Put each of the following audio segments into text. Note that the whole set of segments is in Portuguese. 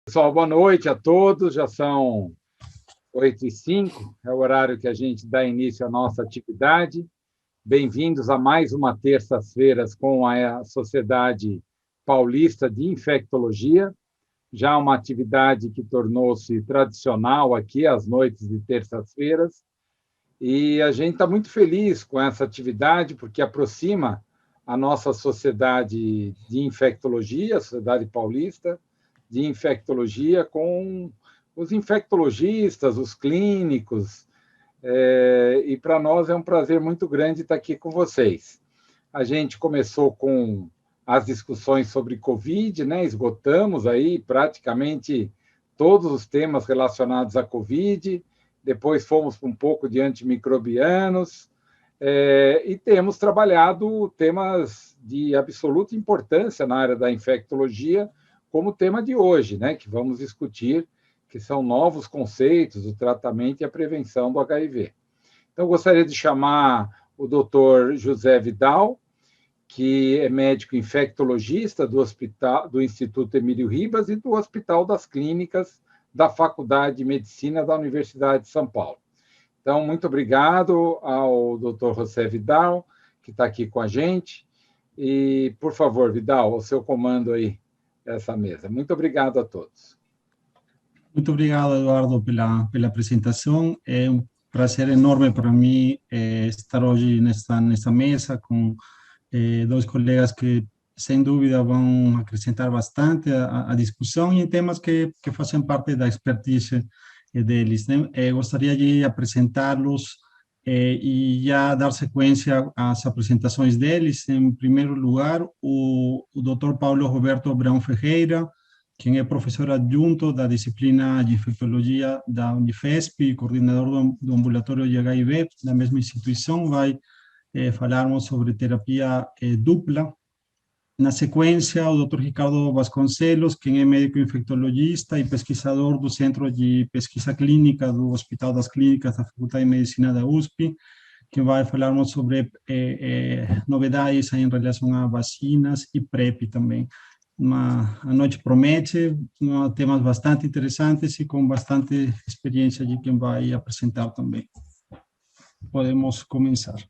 Pessoal, boa noite a todos. Já são 8h05, é o horário que a gente dá início à nossa atividade. Bem-vindos a mais uma terças-feiras com a Sociedade Paulista de Infectologia, já uma atividade que tornou-se tradicional aqui às noites de terças-feiras. E a gente está muito feliz com essa atividade, porque aproxima a nossa Sociedade de Infectologia, a Sociedade Paulista de Infectologia, com os infectologistas, os clínicos, e para nós é um prazer muito grande estar aqui com vocês. A gente começou com as discussões sobre Covid, né? Esgotamos aí praticamente todos os temas relacionados à Covid, depois fomos para um pouco de antimicrobianos, e temos trabalhado temas de absoluta importância na área da infectologia, como o tema de hoje, né, que vamos discutir, que são novos conceitos, o tratamento e a prevenção do HIV. Então, eu gostaria de chamar o Dr. José Vidal, que é médico infectologista do Instituto Emílio Ribas e do Hospital das Clínicas da Faculdade de Medicina da Universidade de São Paulo. Então, muito obrigado ao Dr. José Vidal, que está aqui com a gente. E, por favor, Vidal, o seu comando aí essa mesa. Muito obrigado a todos. Muito obrigado, Eduardo, pela apresentação. É um prazer enorme para mim estar hoje nesta mesa com dois colegas que, sem dúvida, vão acrescentar bastante à discussão e em temas que fazem parte da expertise deles, né? Gostaria de apresentá-los e já dar sequência às apresentações deles. Em primeiro lugar, o Dr. Paulo Roberto Abrão Ferreira, quem é professor adjunto da disciplina de infectologia da Unifesp e coordenador do ambulatório de HIV da mesma instituição, vai falarmos sobre terapia dupla. Na sequência, o Dr. Ricardo Vasconcelos, quem é médico infectologista e pesquisador do Centro de Pesquisa Clínica do Hospital das Clínicas da Faculdade de Medicina da USP, que vai falarmos sobre novidades em relação a vacinas e PrEP também. A noite promete, temas bastante interessantes e com bastante experiência de quem vai apresentar também. Podemos começar.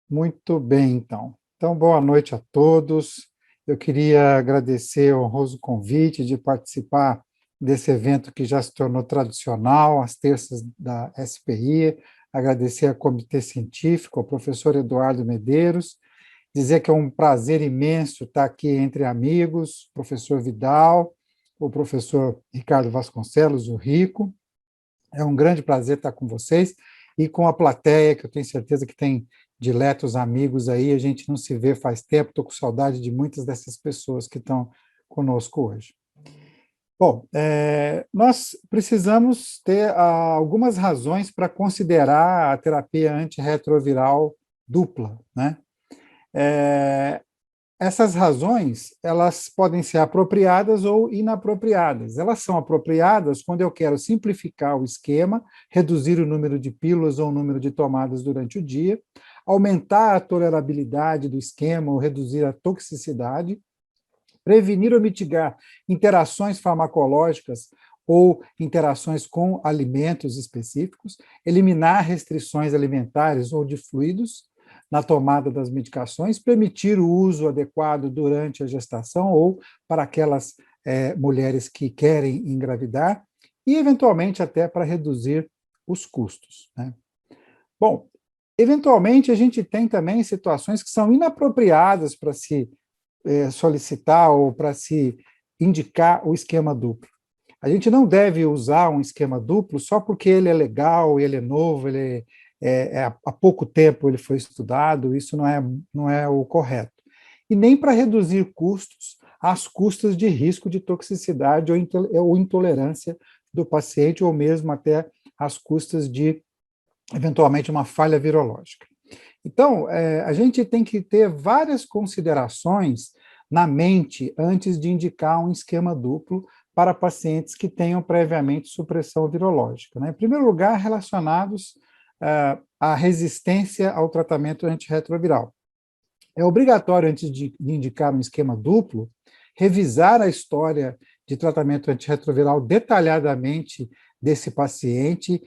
Muito bem, então. Então, boa noite a todos. Eu queria agradecer o honroso convite de participar desse evento que já se tornou tradicional, às terças da SPI, agradecer ao Comitê Científico, ao professor Eduardo Medeiros, dizer que é um prazer imenso estar aqui entre amigos, o professor Vidal, o professor Ricardo Vasconcelos, o Rico. É um grande prazer estar com vocês e com a plateia, que eu tenho certeza que tem diletos amigos aí, a gente não se vê faz tempo, estou com saudade de muitas dessas pessoas que estão conosco hoje. Bom, nós precisamos ter algumas razões para considerar a terapia antirretroviral dupla, né? Essas razões, elas podem ser apropriadas ou inapropriadas. Elas são apropriadas quando eu quero simplificar o esquema, reduzir o número de pílulas ou o número de tomadas durante o dia, aumentar a tolerabilidade do esquema ou reduzir a toxicidade, prevenir ou mitigar interações farmacológicas ou interações com alimentos específicos, eliminar restrições alimentares ou de fluidos na tomada das medicações, permitir o uso adequado durante a gestação ou para aquelas mulheres que querem engravidar e, eventualmente, até para reduzir os custos, né? Bom, eventualmente, a gente tem também situações que são inapropriadas para se solicitar ou para se indicar o esquema duplo. A gente não deve usar um esquema duplo só porque ele é legal, ele é novo, ele há pouco tempo ele foi estudado, isso não é o correto. E nem para reduzir custos às custas de risco de toxicidade ou intolerância do paciente, ou mesmo até às custas de, eventualmente, uma falha virológica. Então, a gente tem que ter várias considerações na mente antes de indicar um esquema duplo para pacientes que tenham previamente supressão virológica, né? Em primeiro lugar, relacionados à resistência ao tratamento antirretroviral. É obrigatório, antes de indicar um esquema duplo, revisar a história de tratamento antirretroviral detalhadamente desse paciente,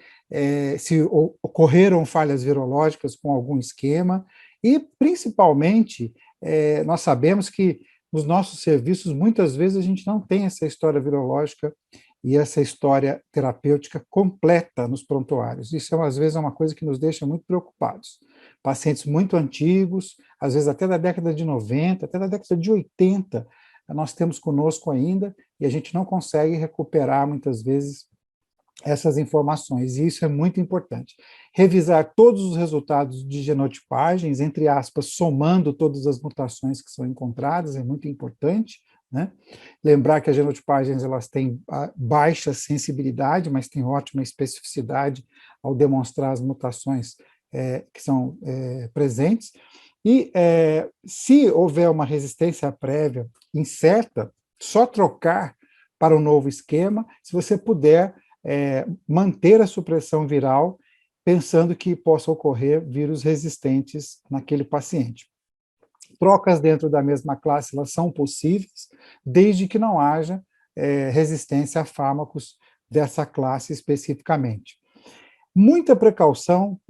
se ocorreram falhas virológicas com algum esquema, e, principalmente, nós sabemos que nos nossos serviços, muitas vezes, a gente não tem essa história virológica e essa história terapêutica completa nos prontuários. Isso, às vezes, é uma coisa que nos deixa muito preocupados. Pacientes muito antigos, às vezes até da década de 90, até da década de 80, nós temos conosco ainda, e a gente não consegue recuperar, muitas vezes, essas informações, e isso é muito importante. Revisar todos os resultados de genotipagens, entre aspas, somando todas as mutações que são encontradas, é muito importante, né? Lembrar que as genotipagens, elas têm baixa sensibilidade, mas têm ótima especificidade ao demonstrar as mutações que são presentes, e se houver uma resistência prévia incerta, só trocar para o novo esquema, se você puder manter a supressão viral, pensando que possa ocorrer vírus resistentes naquele paciente. Trocas dentro da mesma classe, elas são possíveis, desde que não haja resistência a fármacos dessa classe especificamente. Muita precaução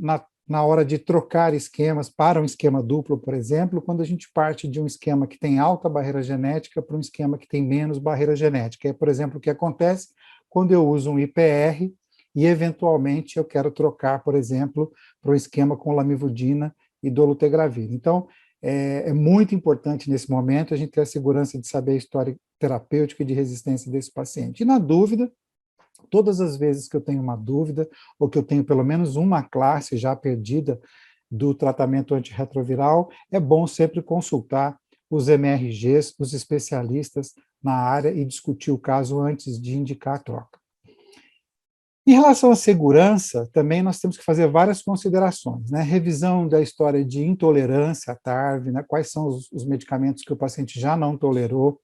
na hora de trocar esquemas para um esquema duplo, por exemplo, quando a gente parte de um esquema que tem alta barreira genética para um esquema que tem menos barreira genética. É, por exemplo, o que acontece quando eu uso um IPR e, eventualmente, eu quero trocar, por exemplo, para um esquema com lamivudina e dolutegravir. Então, é muito importante, nesse momento, a gente ter a segurança de saber a história terapêutica e de resistência desse paciente. E, na dúvida, todas as vezes que eu tenho uma dúvida, ou que eu tenho pelo menos uma classe já perdida do tratamento antirretroviral, é bom sempre consultar os MRGs, os especialistas na área, e discutir o caso antes de indicar a troca. Em relação à segurança, também nós temos que fazer várias considerações, né? Revisão da história de intolerância à TARV, né? Quais são os medicamentos que o paciente já não tolerou,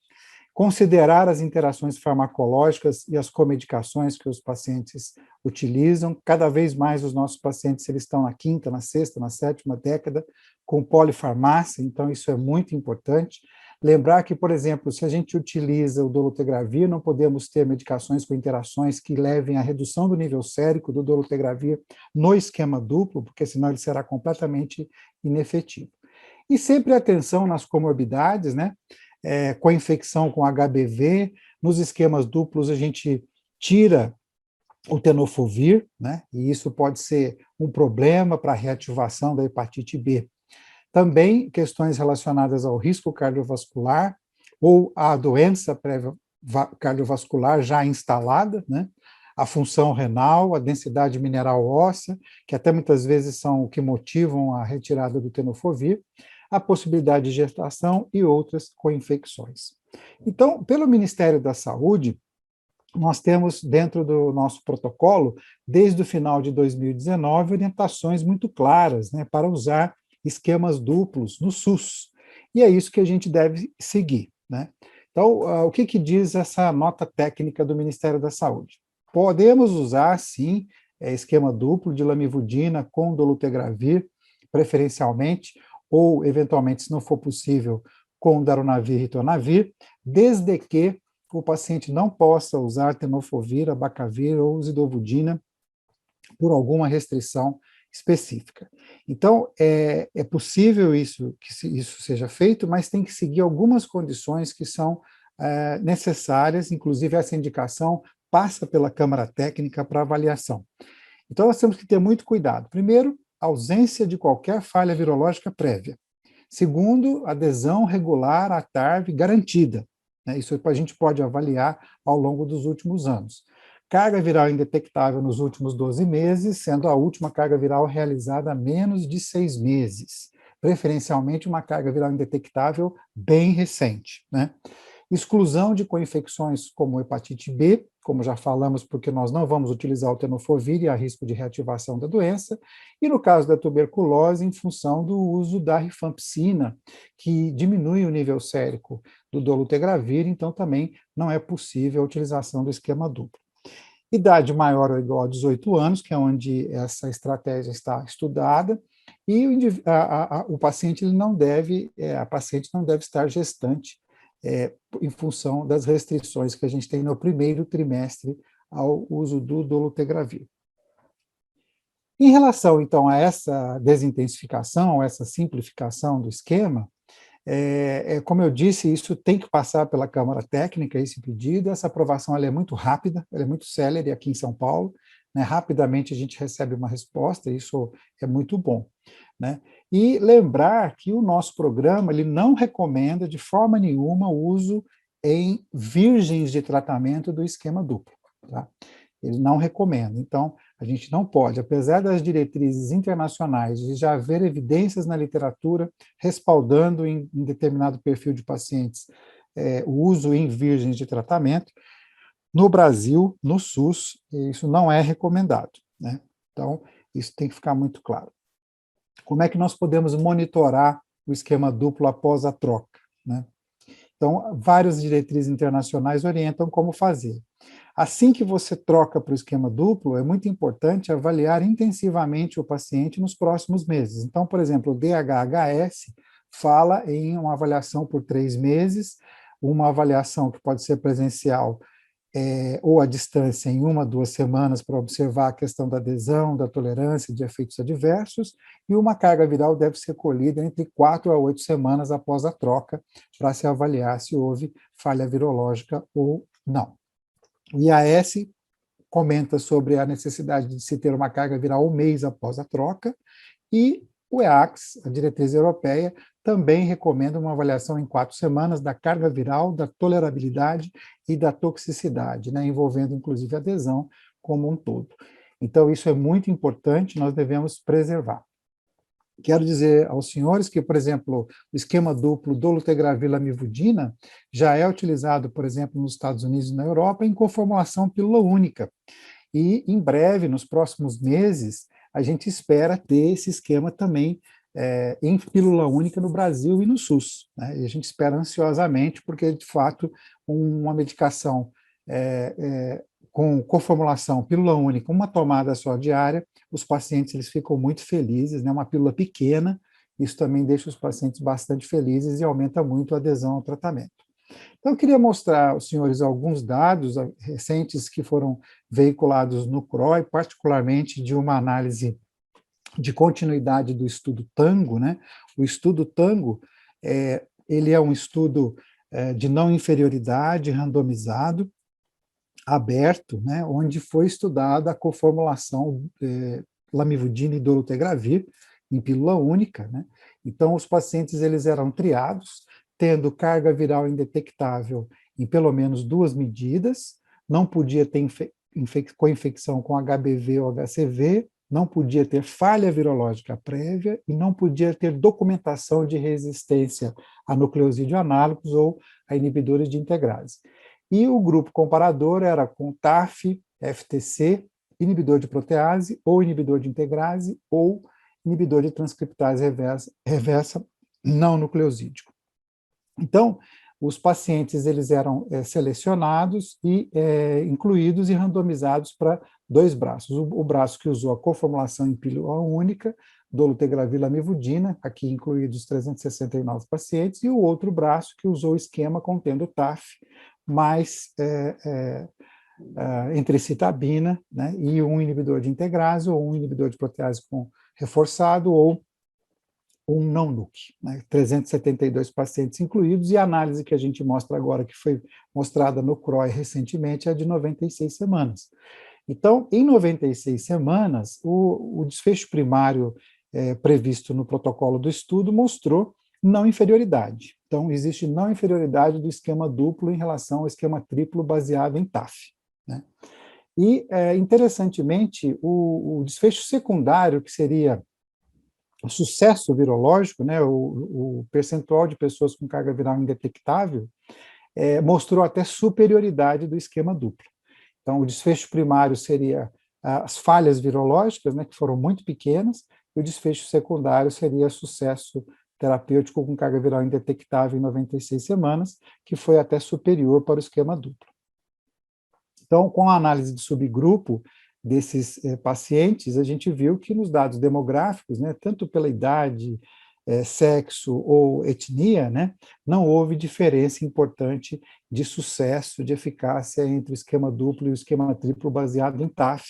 considerar as interações farmacológicas e as comedicações que os pacientes utilizam. Cada vez mais os nossos pacientes, eles estão na quinta, na sexta, na sétima década com polifarmácia, então isso é muito importante. Lembrar que, por exemplo, se a gente utiliza o dolutegravir, não podemos ter medicações com interações que levem à redução do nível sérico do dolutegravir no esquema duplo, porque senão ele será completamente inefetivo. E sempre atenção nas comorbidades, né? Com a infecção com HBV, nos esquemas duplos a gente tira o tenofovir, né? E isso pode ser um problema para a reativação da hepatite B. Também questões relacionadas ao risco cardiovascular ou à doença prévia cardiovascular já instalada, né? A função renal, a densidade mineral óssea, que até muitas vezes são o que motivam a retirada do tenofovir, a possibilidade de gestação e outras co-infecções. Então, pelo Ministério da Saúde, nós temos dentro do nosso protocolo, desde o final de 2019, orientações muito claras, né, para usar esquemas duplos no SUS, e é isso que a gente deve seguir, né? Então, o que diz essa nota técnica do Ministério da Saúde? Podemos usar, sim, esquema duplo de lamivudina com dolutegravir, preferencialmente, ou, eventualmente, se não for possível, com darunavir e ritonavir, desde que o paciente não possa usar tenofovir, abacavir ou zidovudina por alguma restrição específica. Então, é possível que isso seja feito, mas tem que seguir algumas condições que são necessárias, inclusive essa indicação passa pela Câmara Técnica para avaliação. Então, nós temos que ter muito cuidado. Primeiro, ausência de qualquer falha virológica prévia. Segundo, adesão regular à TARV garantida. Né? Isso a gente pode avaliar ao longo dos últimos anos. Carga viral indetectável nos últimos 12 meses, sendo a última carga viral realizada há menos de 6 meses. Preferencialmente uma carga viral indetectável bem recente, né? Exclusão de coinfecções como hepatite B, como já falamos, porque nós não vamos utilizar o tenofovir e há risco de reativação da doença, e no caso da tuberculose, em função do uso da rifampicina, que diminui o nível sérico do dolutegravir, então também não é possível a utilização do esquema duplo. Idade maior ou igual a 18 anos, que é onde essa estratégia está estudada, e o paciente a paciente não deve estar gestante em função das restrições que a gente tem no primeiro trimestre ao uso do dolutegravir. Em relação, então, a essa desintensificação, essa simplificação do esquema, como eu disse, isso tem que passar pela Câmara Técnica, esse pedido. Essa aprovação ela é muito rápida, ela é muito célere aqui em São Paulo, né? Rapidamente a gente recebe uma resposta, isso é muito bom, né? E lembrar que o nosso programa ele não recomenda de forma nenhuma o uso em virgens de tratamento do esquema duplo, tá? Ele não recomenda. Então, a gente não pode, apesar das diretrizes internacionais de já haver evidências na literatura respaldando em determinado perfil de pacientes o uso em virgens de tratamento, no Brasil, no SUS, isso não é recomendado, né? Então, isso tem que ficar muito claro. Como é que nós podemos monitorar o esquema duplo após a troca, né? Então, várias diretrizes internacionais orientam como fazer. Assim que você troca para o esquema duplo, é muito importante avaliar intensivamente o paciente nos próximos meses. Então, por exemplo, o DHHS fala em uma avaliação por 3 meses, uma avaliação que pode ser presencial ou à distância em 1 a 2 semanas para observar a questão da adesão, da tolerância, de efeitos adversos, e uma carga viral deve ser colhida entre 4 a 8 semanas após a troca para se avaliar se houve falha virológica ou não. O IAS comenta sobre a necessidade de se ter uma carga viral 1 mês após a troca, e o EACS, a diretriz europeia, também recomenda uma avaliação em 4 semanas da carga viral, da tolerabilidade e da toxicidade, né, envolvendo inclusive a adesão como um todo. Então, isso é muito importante, nós devemos preservar. Quero dizer aos senhores que, por exemplo, o esquema duplo dolutegravir lamivudina já é utilizado, por exemplo, nos Estados Unidos e na Europa em coformulação pílula única. E, em breve, nos próximos meses, a gente espera ter esse esquema também em pílula única no Brasil e no SUS, né? E a gente espera ansiosamente, porque, de fato, uma medicação com coformulação, pílula única, uma tomada só diária, os pacientes eles ficam muito felizes, né? Uma pílula pequena, isso também deixa os pacientes bastante felizes e aumenta muito a adesão ao tratamento. Então, eu queria mostrar aos senhores alguns dados recentes que foram veiculados no CROI, particularmente de uma análise de continuidade do estudo TANGO, né? O estudo TANGO, ele é um estudo de não inferioridade, randomizado, aberto, né? Onde foi estudada a coformulação lamivudina e dolutegravir em pílula única, né? Então, os pacientes eles eram triados, tendo carga viral indetectável em pelo menos 2 medidas, não podia ter co-infecção com HBV ou HCV, não podia ter falha virológica prévia e não podia ter documentação de resistência a nucleosídeo análogos ou a inibidores de integrase. E o grupo comparador era com TAF, FTC, inibidor de protease ou inibidor de integrase ou inibidor de transcriptase reversa não nucleosídico. Então, os pacientes eles eram selecionados e incluídos e randomizados para 2 braços. O braço que usou a coformulação em pílula única, dolutegravir lamivudina, aqui incluídos 369 pacientes, e o outro braço que usou o esquema contendo TAF, mais entricitabina, né, e um inibidor de integrase, ou um inibidor de protease reforçado, ou um não-NUC, né, 372 pacientes incluídos, e a análise que a gente mostra agora, que foi mostrada no CROI recentemente, é de 96 semanas. Então, em 96 semanas, o desfecho primário previsto no protocolo do estudo mostrou não inferioridade. Então, existe não inferioridade do esquema duplo em relação ao esquema triplo baseado em TAF, né? E, interessantemente, o desfecho secundário, que seria o sucesso virológico, né, o percentual de pessoas com carga viral indetectável, mostrou até superioridade do esquema duplo. Então, o desfecho primário seria as falhas virológicas, né, que foram muito pequenas, e o desfecho secundário seria sucesso terapêutico com carga viral indetectável em 96 semanas, que foi até superior para o esquema duplo. Então, com a análise de subgrupo desses pacientes, a gente viu que nos dados demográficos, né, tanto pela idade, sexo ou etnia, né, não houve diferença importante de sucesso, de eficácia entre o esquema duplo e o esquema triplo baseado em TAF,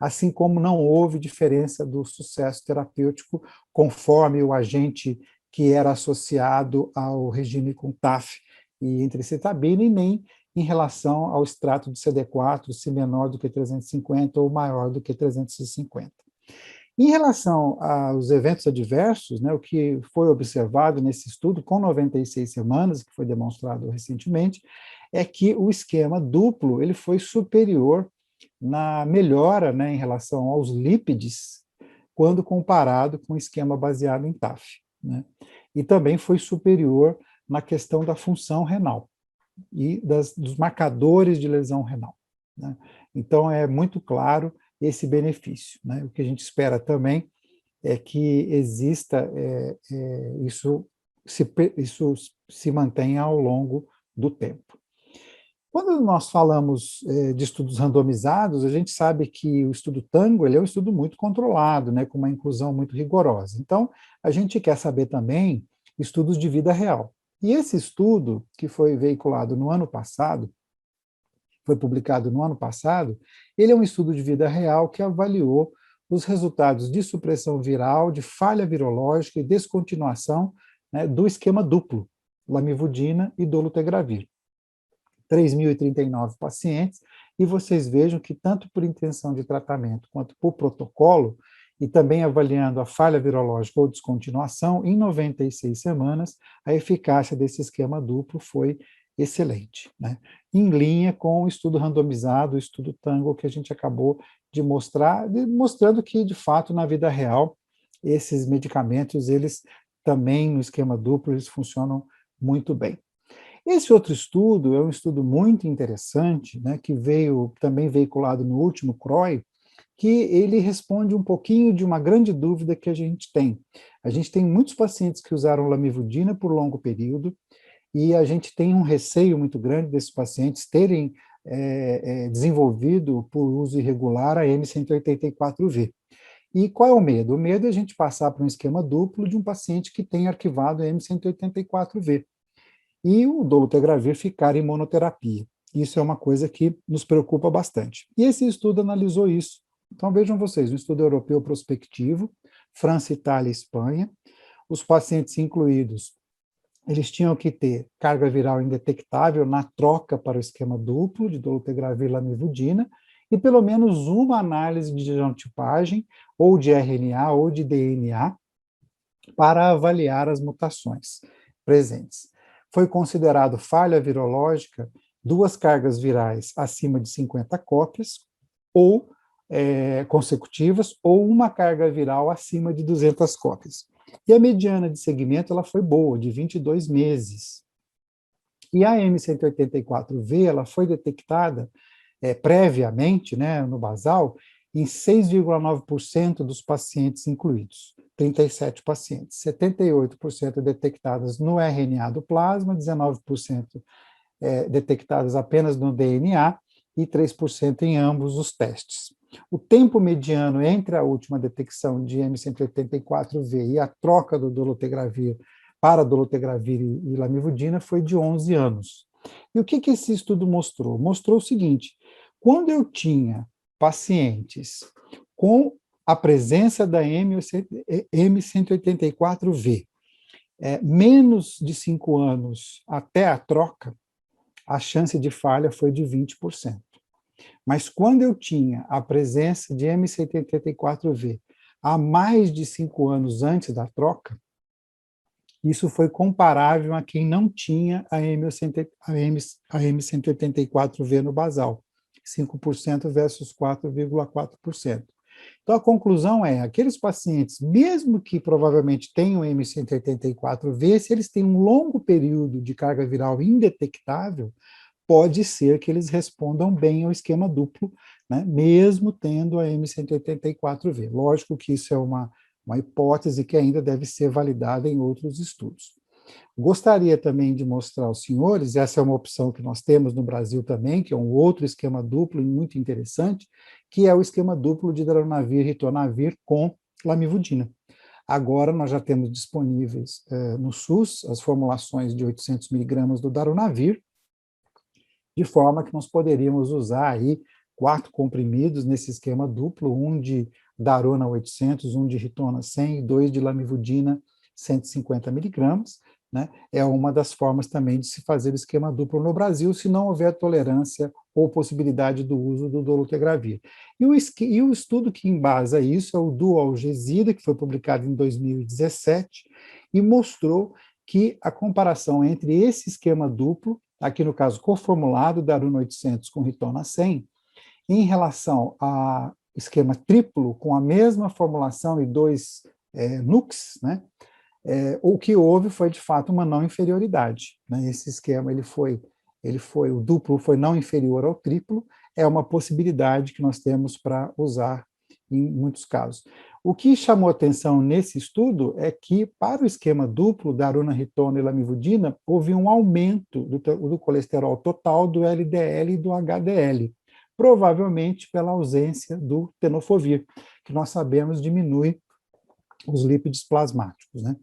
assim como não houve diferença do sucesso terapêutico conforme o agente que era associado ao regime com TAF e entricitabina, e nem em relação ao extrato de CD4, se menor do que 350 ou maior do que 350. Em relação aos eventos adversos, né, o que foi observado nesse estudo com 96 semanas, que foi demonstrado recentemente, é que o esquema duplo ele foi superior na melhora, né, em relação aos lípides, quando comparado com o esquema baseado em TAF, né? E também foi superior na questão da função renal e dos marcadores de lesão renal, né? Então, é muito claro esse benefício, né? O que a gente espera também é que exista, isso se mantenha ao longo do tempo. Quando nós falamos de estudos randomizados, a gente sabe que o estudo Tango ele é um estudo muito controlado, né, com uma inclusão muito rigorosa. Então, a gente quer saber também estudos de vida real. E esse estudo, que foi veiculado no ano passado, foi publicado no ano passado, ele é um estudo de vida real que avaliou os resultados de supressão viral, de falha virológica e descontinuação, né, do esquema duplo, lamivudina e dolutegravir. 3.039 pacientes, e vocês vejam que tanto por intenção de tratamento quanto por protocolo, e também avaliando a falha virológica ou descontinuação, em 96 semanas, a eficácia desse esquema duplo foi excelente, né? Em linha com o estudo randomizado, o estudo Tango, que a gente acabou de mostrar, mostrando que, de fato, na vida real, esses medicamentos, eles também, no esquema duplo, eles funcionam muito bem. Esse outro estudo é um estudo muito interessante, né, que veio também veiculado no último CROI, que ele responde um pouquinho de uma grande dúvida que a gente tem. A gente tem muitos pacientes que usaram lamivudina por longo período, e a gente tem um receio muito grande desses pacientes terem desenvolvido por uso irregular a M184V. E qual é o medo? O medo é a gente passar para um esquema duplo de um paciente que tem arquivado a M184V. E o dolutegravir ficar em monoterapia. Isso é uma coisa que nos preocupa bastante. E esse estudo analisou isso. Então vejam vocês, um estudo europeu prospectivo, França, Itália e Espanha. Os pacientes incluídos, eles tinham que ter carga viral indetectável na troca para o esquema duplo de dolutegravir e lamivudina, e pelo menos uma análise de genotipagem, ou de RNA ou de DNA, para avaliar as mutações presentes. Foi considerado falha virológica 2 cargas virais acima de 50 cópias, ou consecutivas, ou uma carga viral acima de 200 cópias. E a mediana de segmento ela foi boa, de 22 meses. E a M184V ela foi detectada previamente, né, no basal, em 6,9% dos pacientes incluídos, 37 pacientes, 78% detectadas no RNA do plasma, 19% detectadas apenas no DNA e 3% em ambos os testes. O tempo mediano entre a última detecção de M184V e a troca do dolutegravir para dolutegravir e lamivudina foi de 11 anos. E o que esse estudo mostrou? Mostrou o seguinte: quando eu tinha pacientes com a presença da M184V, menos de 5 anos até a troca, a chance de falha foi de 20%. Mas quando eu tinha a presença de M184V há mais de 5 anos antes da troca, isso foi comparável a quem não tinha a M184V no basal, 5% versus 4,4%. Então, a conclusão é, aqueles pacientes, mesmo que provavelmente tenham M184V, se eles têm um longo período de carga viral indetectável, pode ser que eles respondam bem ao esquema duplo, né, mesmo tendo a M184V. Lógico que isso é uma hipótese que ainda deve ser validada em outros estudos. Gostaria também de mostrar aos senhores, essa é uma opção que nós temos no Brasil também, que é um outro esquema duplo muito interessante, que é o esquema duplo de darunavir e ritonavir com lamivudina. Agora nós já temos disponíveis no SUS as formulações de 800 miligramas do darunavir, de forma que nós poderíamos usar aí 4 comprimidos nesse esquema duplo, um de daruna 800, um de ritona 100 e 2 de lamivudina 150 miligramas, né? É uma das formas também de se fazer o esquema duplo no Brasil, se não houver tolerância ou possibilidade do uso do dolutegravir. E o estudo que embasa isso é o Dualgesido, que foi publicado em 2017, e mostrou que a comparação entre esse esquema duplo, aqui no caso coformulado, daruna 800 com ritona 100, em relação ao esquema triplo, com a mesma formulação e 2 NUCs, né? O que houve foi, de fato, uma não inferioridade, né? Esse esquema, o duplo foi não inferior ao triplo, é uma possibilidade que nós temos para usar em muitos casos. O que chamou atenção nesse estudo é que, para o esquema duplo, daruna, ritona e lamivudina, houve um aumento do colesterol total, do LDL e do HDL, provavelmente pela ausência do tenofovir, que nós sabemos diminui os lípidos plasmáticos, né?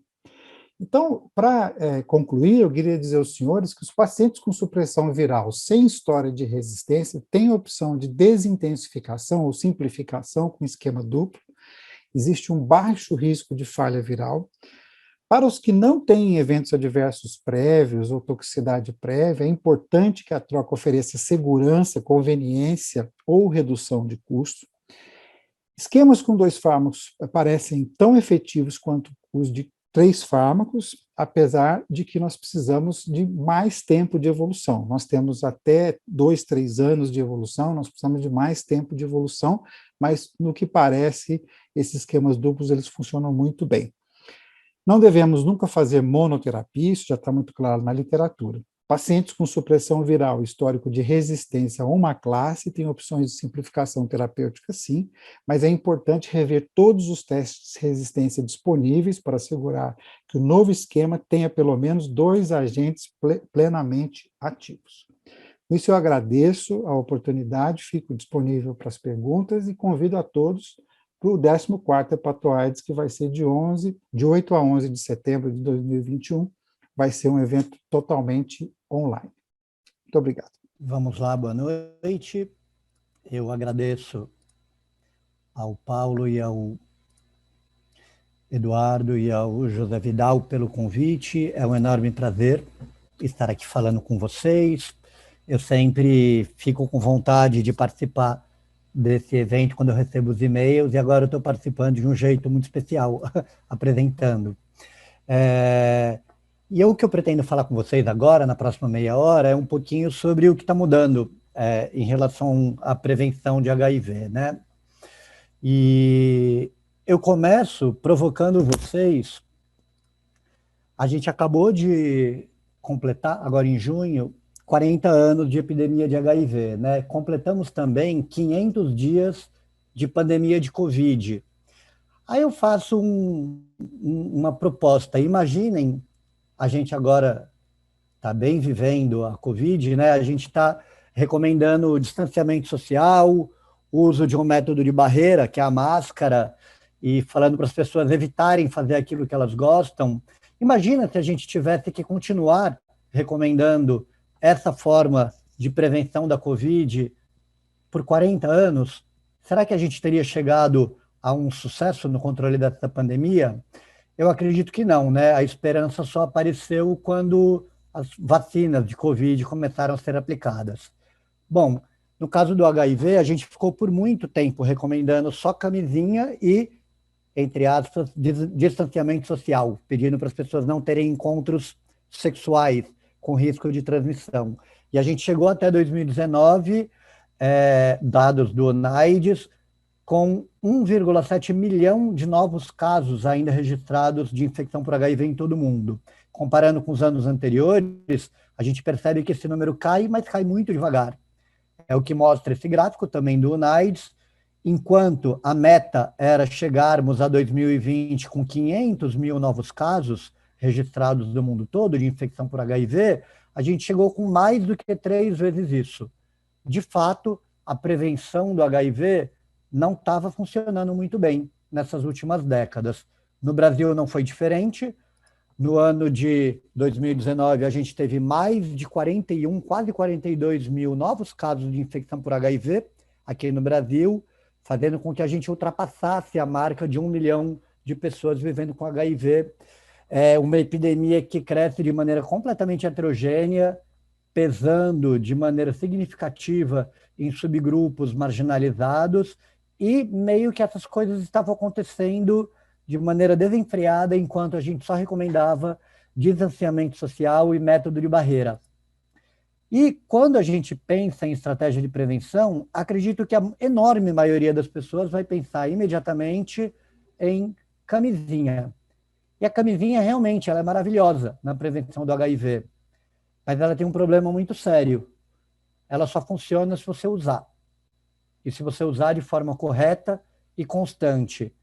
Então, para concluir, eu queria dizer aos senhores que os pacientes com supressão viral sem história de resistência têm a opção de desintensificação ou simplificação com esquema duplo. Existe um baixo risco de falha viral. Para os que não têm eventos adversos prévios ou toxicidade prévia, é importante que a troca ofereça segurança, conveniência ou redução de custo. Esquemas com 2 fármacos parecem tão efetivos quanto os de 3 fármacos, apesar de que nós precisamos de mais tempo de evolução. Nós temos até 2, 3 anos de evolução, nós precisamos de mais tempo de evolução, mas no que parece, esses esquemas duplos eles funcionam muito bem. Não devemos nunca fazer monoterapia, isso já está muito claro na literatura. Pacientes com supressão viral, histórico de resistência a uma classe, têm opções de simplificação terapêutica, sim, mas é importante rever todos os testes de resistência disponíveis para assegurar que o novo esquema tenha pelo menos 2 agentes plenamente ativos. Com isso, eu agradeço a oportunidade, fico disponível para as perguntas e convido a todos para o 14º Hepatoaides, que vai ser de 8 a 11 de setembro de 2021, vai ser um evento totalmente online. Muito obrigado. Vamos lá, boa noite. Eu agradeço ao Paulo e ao Eduardo e ao José Vidal pelo convite. É um enorme prazer estar aqui falando com vocês. Eu sempre fico com vontade de participar desse evento quando eu recebo os e-mails, e agora eu estou participando de um jeito muito especial, apresentando. E o que eu pretendo falar com vocês agora, na próxima meia hora, é um pouquinho sobre o que está mudando em relação à prevenção de HIV, né? E eu começo provocando vocês. A gente acabou de completar, agora em junho, 40 anos de epidemia de HIV, né? Completamos também 500 dias de pandemia de Covid. Aí eu faço uma proposta. Imaginem, a gente agora está bem vivendo a Covid, né? A gente está recomendando o distanciamento social, o uso de um método de barreira, que é a máscara, e falando para as pessoas evitarem fazer aquilo que elas gostam. Imagina se a gente tivesse que continuar recomendando essa forma de prevenção da Covid por 40 anos. Será que a gente teria chegado a um sucesso no controle dessa pandemia? Eu acredito que não, né? A esperança só apareceu quando as vacinas de Covid começaram a ser aplicadas. Bom, no caso do HIV, a gente ficou por muito tempo recomendando só camisinha e, entre aspas, distanciamento social, pedindo para as pessoas não terem encontros sexuais com risco de transmissão. E a gente chegou até 2019, dados do UNAIDS, com 1,7 milhão de novos casos ainda registrados de infecção por HIV em todo o mundo. Comparando com os anos anteriores, a gente percebe que esse número cai, mas cai muito devagar. É o que mostra esse gráfico também do UNAIDS. Enquanto a meta era chegarmos a 2020 com 500 mil novos casos registrados no mundo todo de infecção por HIV, a gente chegou com mais do que 3 vezes isso. De fato, a prevenção do HIV não estava funcionando muito bem nessas últimas décadas. No Brasil não foi diferente. No ano de 2019, a gente teve mais de 41, quase 42 mil novos casos de infecção por HIV aqui no Brasil, fazendo com que a gente ultrapassasse a marca de 1 milhão de pessoas vivendo com HIV. É uma epidemia que cresce de maneira completamente heterogênea, pesando de maneira significativa em subgrupos marginalizados, e meio que essas coisas estavam acontecendo de maneira desenfreada, enquanto a gente só recomendava distanciamento social e método de barreira. E quando a gente pensa em estratégia de prevenção, acredito que a enorme maioria das pessoas vai pensar imediatamente em camisinha. E a camisinha realmente ela é maravilhosa na prevenção do HIV, mas ela tem um problema muito sério. Ela só funciona se você usar. E se você usar de forma correta e constante.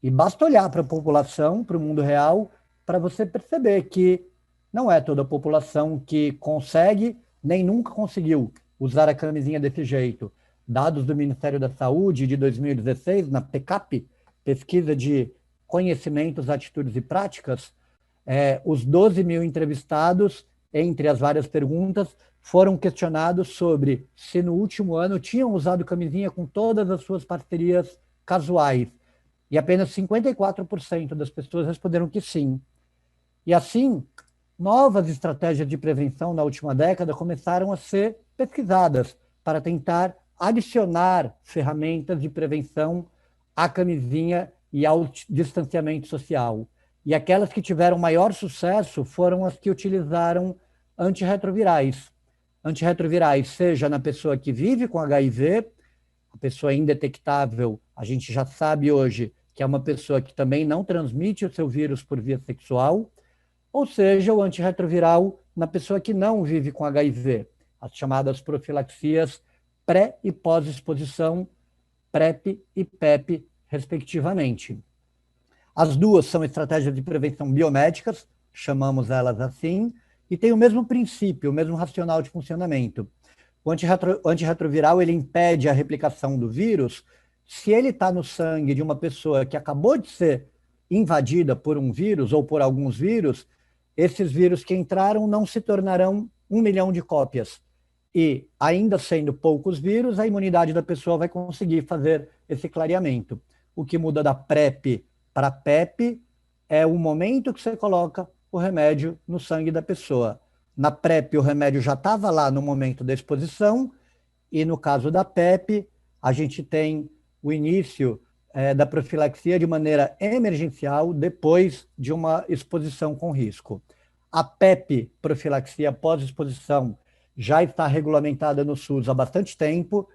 E basta olhar para a população, para o mundo real, para você perceber que não é toda a população que consegue, nem nunca conseguiu usar a camisinha desse jeito. Dados do Ministério da Saúde de 2016, na PECAP, Pesquisa de Conhecimentos, Atitudes e Práticas, os 12 mil entrevistados, entre as várias perguntas, foram questionados sobre se no último ano tinham usado camisinha com todas as suas parcerias casuais. E apenas 54% das pessoas responderam que sim. E assim, novas estratégias de prevenção na última década começaram a ser pesquisadas para tentar adicionar ferramentas de prevenção à camisinha e ao distanciamento social. E aquelas que tiveram maior sucesso foram as que utilizaram antirretrovirais. Antirretrovirais, seja na pessoa que vive com HIV, a pessoa indetectável, a gente já sabe hoje que é uma pessoa que também não transmite o seu vírus por via sexual, ou seja, o antirretroviral na pessoa que não vive com HIV, as chamadas profilaxias pré- e pós-exposição, PrEP e PEP, respectivamente. As duas são estratégias de prevenção biomédicas, chamamos elas assim, e tem o mesmo princípio, o mesmo racional de funcionamento. O antirretroviral ele impede a replicação do vírus se ele está no sangue de uma pessoa que acabou de ser invadida por um vírus ou por alguns vírus. Esses vírus que entraram não se tornarão 1 milhão de cópias. E, ainda sendo poucos vírus, a imunidade da pessoa vai conseguir fazer esse clareamento. O que muda da PrEP para PEP é o momento que você coloca o remédio no sangue da pessoa. Na PrEP, o remédio já estava lá no momento da exposição, e no caso da PEP, a gente tem o início da profilaxia de maneira emergencial depois de uma exposição com risco. A PEP, profilaxia pós-exposição, já está regulamentada no SUS há bastante tempo,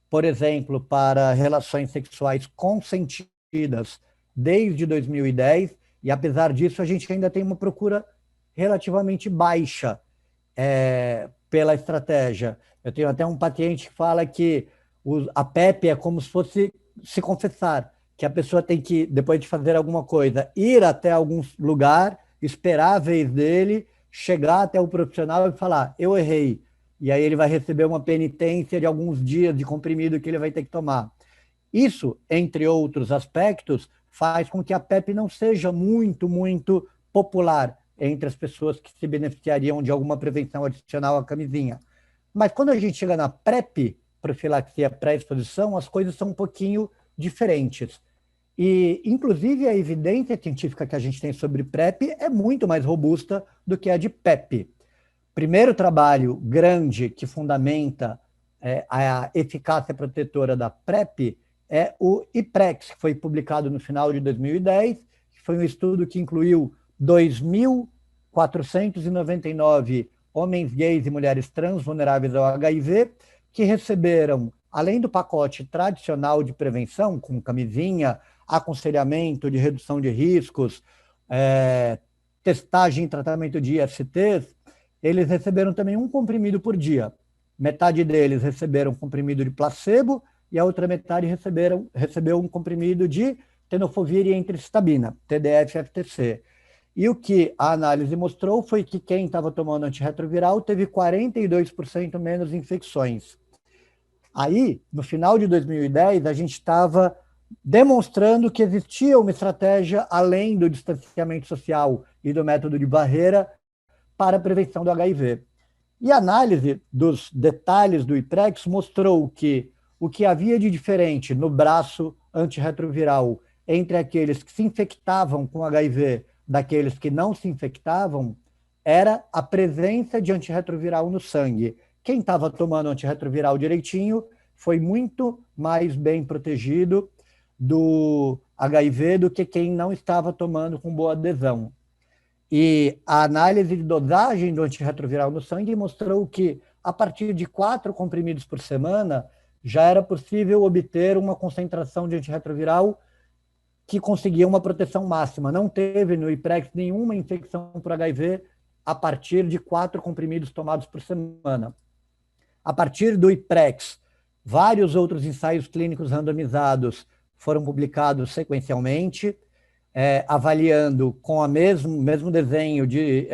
por exemplo, para relações sexuais consentidas desde 2010, e apesar disso a gente ainda tem uma procura relativamente baixa pela estratégia. Eu tenho até um paciente que fala que a PEP é como se fosse se confessar, que a pessoa tem que, depois de fazer alguma coisa, ir até algum lugar, esperar a vez dele, chegar até o profissional e falar, eu errei. E aí ele vai receber uma penitência de alguns dias de comprimido que ele vai ter que tomar. Isso, entre outros aspectos, faz com que a PEP não seja muito popular entre as pessoas que se beneficiariam de alguma prevenção adicional à camisinha. Mas quando a gente chega na PrEP, profilaxia pré-exposição, as coisas são um pouquinho diferentes. E, inclusive, a evidência científica que a gente tem sobre PrEP é muito mais robusta do que a de PEP. Primeiro trabalho grande que fundamenta a eficácia protetora da PrEP é o IPREX, que foi publicado no final de 2010, que foi um estudo que incluiu 2.499 homens gays e mulheres trans vulneráveis ao HIV, que receberam, além do pacote tradicional de prevenção, com camisinha, aconselhamento de redução de riscos, testagem e tratamento de ISTs, eles receberam também um comprimido por dia. Metade deles receberam um comprimido de placebo e a outra metade recebeu um comprimido de tenofovir e entricistabina, TDF-FTC. E o que a análise mostrou foi que quem estava tomando antirretroviral teve 42% menos infecções. Aí, no final de 2010, a gente estava demonstrando que existia uma estratégia além do distanciamento social e do método de barreira para a prevenção do HIV. E a análise dos detalhes do IPREX mostrou que o que havia de diferente no braço antirretroviral entre aqueles que se infectavam com HIV daqueles que não se infectavam era a presença de antirretroviral no sangue. Quem estava tomando antirretroviral direitinho foi muito mais bem protegido do HIV do que quem não estava tomando com boa adesão. E a análise de dosagem do antirretroviral no sangue mostrou que, a partir de 4 comprimidos por semana, já era possível obter uma concentração de antirretroviral que conseguia uma proteção máxima. Não teve no IPREX nenhuma infecção por HIV a partir de 4 comprimidos tomados por semana. A partir do IPREX, vários outros ensaios clínicos randomizados foram publicados sequencialmente, avaliando com o mesmo desenho de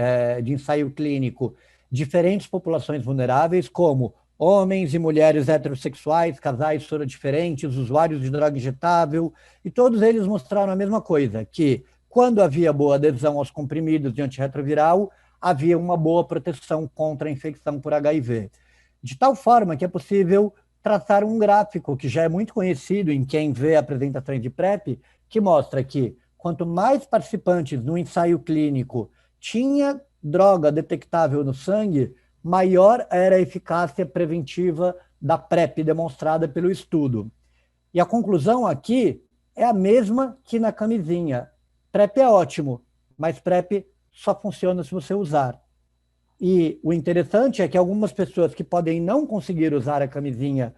ensaio clínico diferentes populações vulneráveis, como homens e mulheres heterossexuais, casais sorodiferentes, usuários de droga injetável, e todos eles mostraram a mesma coisa, que quando havia boa adesão aos comprimidos de antirretroviral, havia uma boa proteção contra a infecção por HIV. De tal forma que é possível traçar um gráfico que já é muito conhecido em quem vê apresentações de PrEP, que mostra que quanto mais participantes no ensaio clínico tinha droga detectável no sangue, maior era a eficácia preventiva da PrEP demonstrada pelo estudo. E a conclusão aqui é a mesma que na camisinha. PrEP é ótimo, mas PrEP só funciona se você usar. E o interessante é que algumas pessoas que podem não conseguir usar a camisinha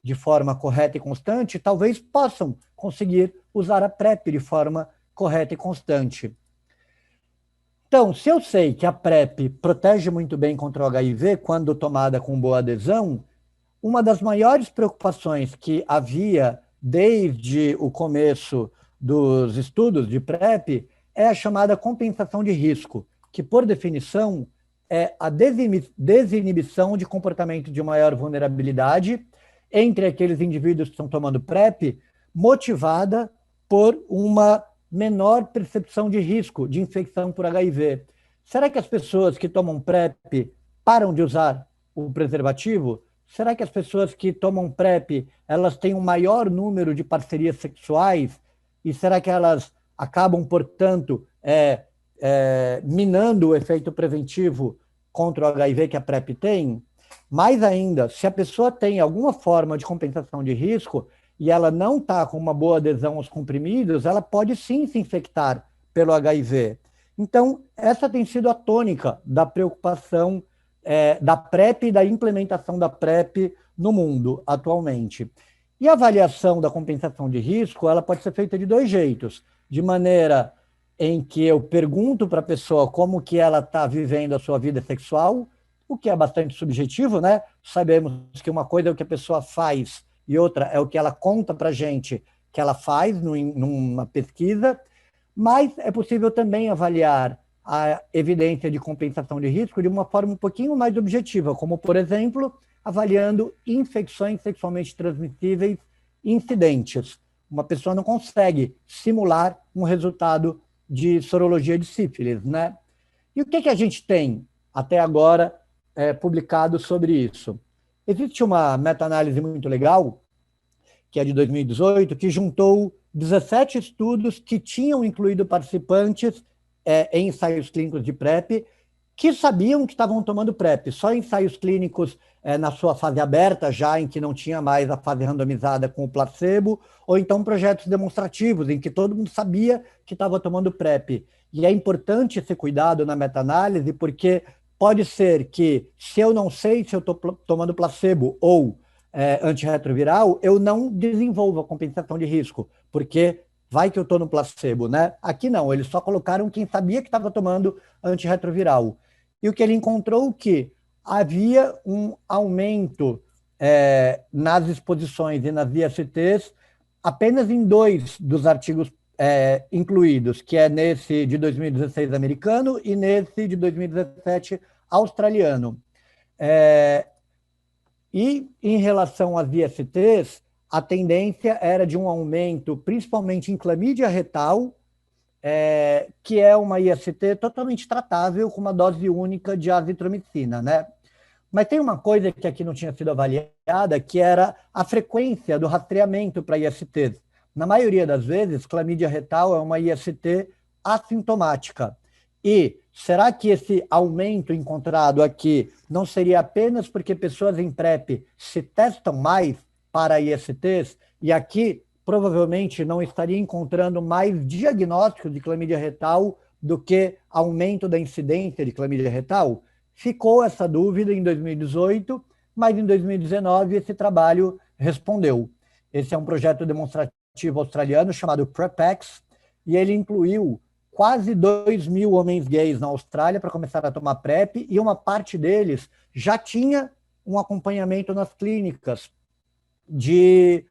de forma correta e constante, talvez possam conseguir usar a PrEP de forma correta e constante. Então, se eu sei que a PrEP protege muito bem contra o HIV quando tomada com boa adesão, uma das maiores preocupações que havia desde o começo dos estudos de PrEP é a chamada compensação de risco, que, por definição, é a desinibição de comportamento de maior vulnerabilidade entre aqueles indivíduos que estão tomando PrEP, motivada por uma menor percepção de risco de infecção por HIV. Será que as pessoas que tomam PrEP param de usar o preservativo? Será que as pessoas que tomam PrEP, elas têm um maior número de parcerias sexuais? E será que elas acabam, portanto, minando o efeito preventivo contra o HIV que a PrEP tem? Mais ainda, se a pessoa tem alguma forma de compensação de risco e ela não está com uma boa adesão aos comprimidos, ela pode sim se infectar pelo HIV. Então, essa tem sido a tônica da preocupação da PrEP e da implementação da PrEP no mundo atualmente. E a avaliação da compensação de risco, ela pode ser feita de 2 jeitos. De maneira em que eu pergunto para a pessoa como que ela está vivendo a sua vida sexual, o que é bastante subjetivo, né? Sabemos que uma coisa é o que a pessoa faz e outra é o que ela conta para a gente que ela faz numa pesquisa, mas é possível também avaliar a evidência de compensação de risco de uma forma um pouquinho mais objetiva, como, por exemplo, avaliando infecções sexualmente transmissíveis incidentes. Uma pessoa não consegue simular um resultado de sorologia de sífilis, né? E o que a gente tem até agora publicado sobre isso? Existe uma meta-análise muito legal, que é de 2018, que juntou 17 estudos que tinham incluído participantes em ensaios clínicos de PrEP, que sabiam que estavam tomando PrEP, só ensaios clínicos na sua fase aberta, já em que não tinha mais a fase randomizada com o placebo, ou então projetos demonstrativos, em que todo mundo sabia que estava tomando PrEP. E é importante esse cuidado na meta-análise, porque pode ser que, se eu não sei se eu estou tomando placebo ou antirretroviral, eu não desenvolvo a compensação de risco, porque vai que eu estou no placebo, né? Aqui não, eles só colocaram quem sabia que estava tomando antirretroviral. E o que ele encontrou que havia um aumento nas exposições e nas ISTs apenas em 2 dos artigos incluídos, que é nesse de 2016 americano e nesse de 2017 australiano. E em relação às ISTs, a tendência era de um aumento, principalmente em clamídia retal, que é uma IST totalmente tratável com uma dose única de azitromicina, né? Mas tem uma coisa que aqui não tinha sido avaliada, que era a frequência do rastreamento para ISTs. Na maioria das vezes, clamídia retal é uma IST assintomática. E será que esse aumento encontrado aqui não seria apenas porque pessoas em PrEP se testam mais para ISTs e aqui provavelmente não estaria encontrando mais diagnóstico de clamídia retal do que aumento da incidência de clamídia retal? Ficou essa dúvida em 2018, mas em 2019 esse trabalho respondeu. Esse é um projeto demonstrativo australiano chamado PrEPex, e ele incluiu quase 2.000 homens gays na Austrália para começar a tomar PrEP, e uma parte deles já tinha um acompanhamento nas clínicas de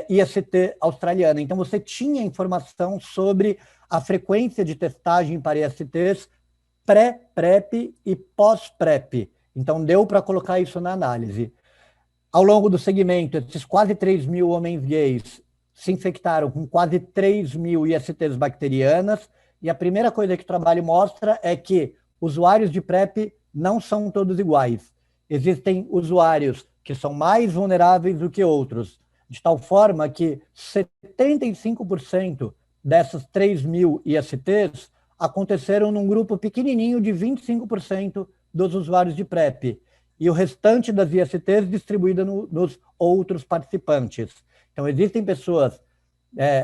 IST australiana. Então, você tinha informação sobre a frequência de testagem para ISTs pré-PrEP e pós-PrEP. Então, deu para colocar isso na análise. Ao longo do segmento, esses quase 3.000 homens gays se infectaram com quase 3.000 ISTs bacterianas, e a primeira coisa que o trabalho mostra é que usuários de PrEP não são todos iguais. Existem usuários que são mais vulneráveis do que outros, de tal forma que 75% dessas 3.000 ISTs aconteceram num grupo pequenininho de 25% dos usuários de PrEP, e o restante das ISTs distribuída nos outros participantes. Então, existem pessoas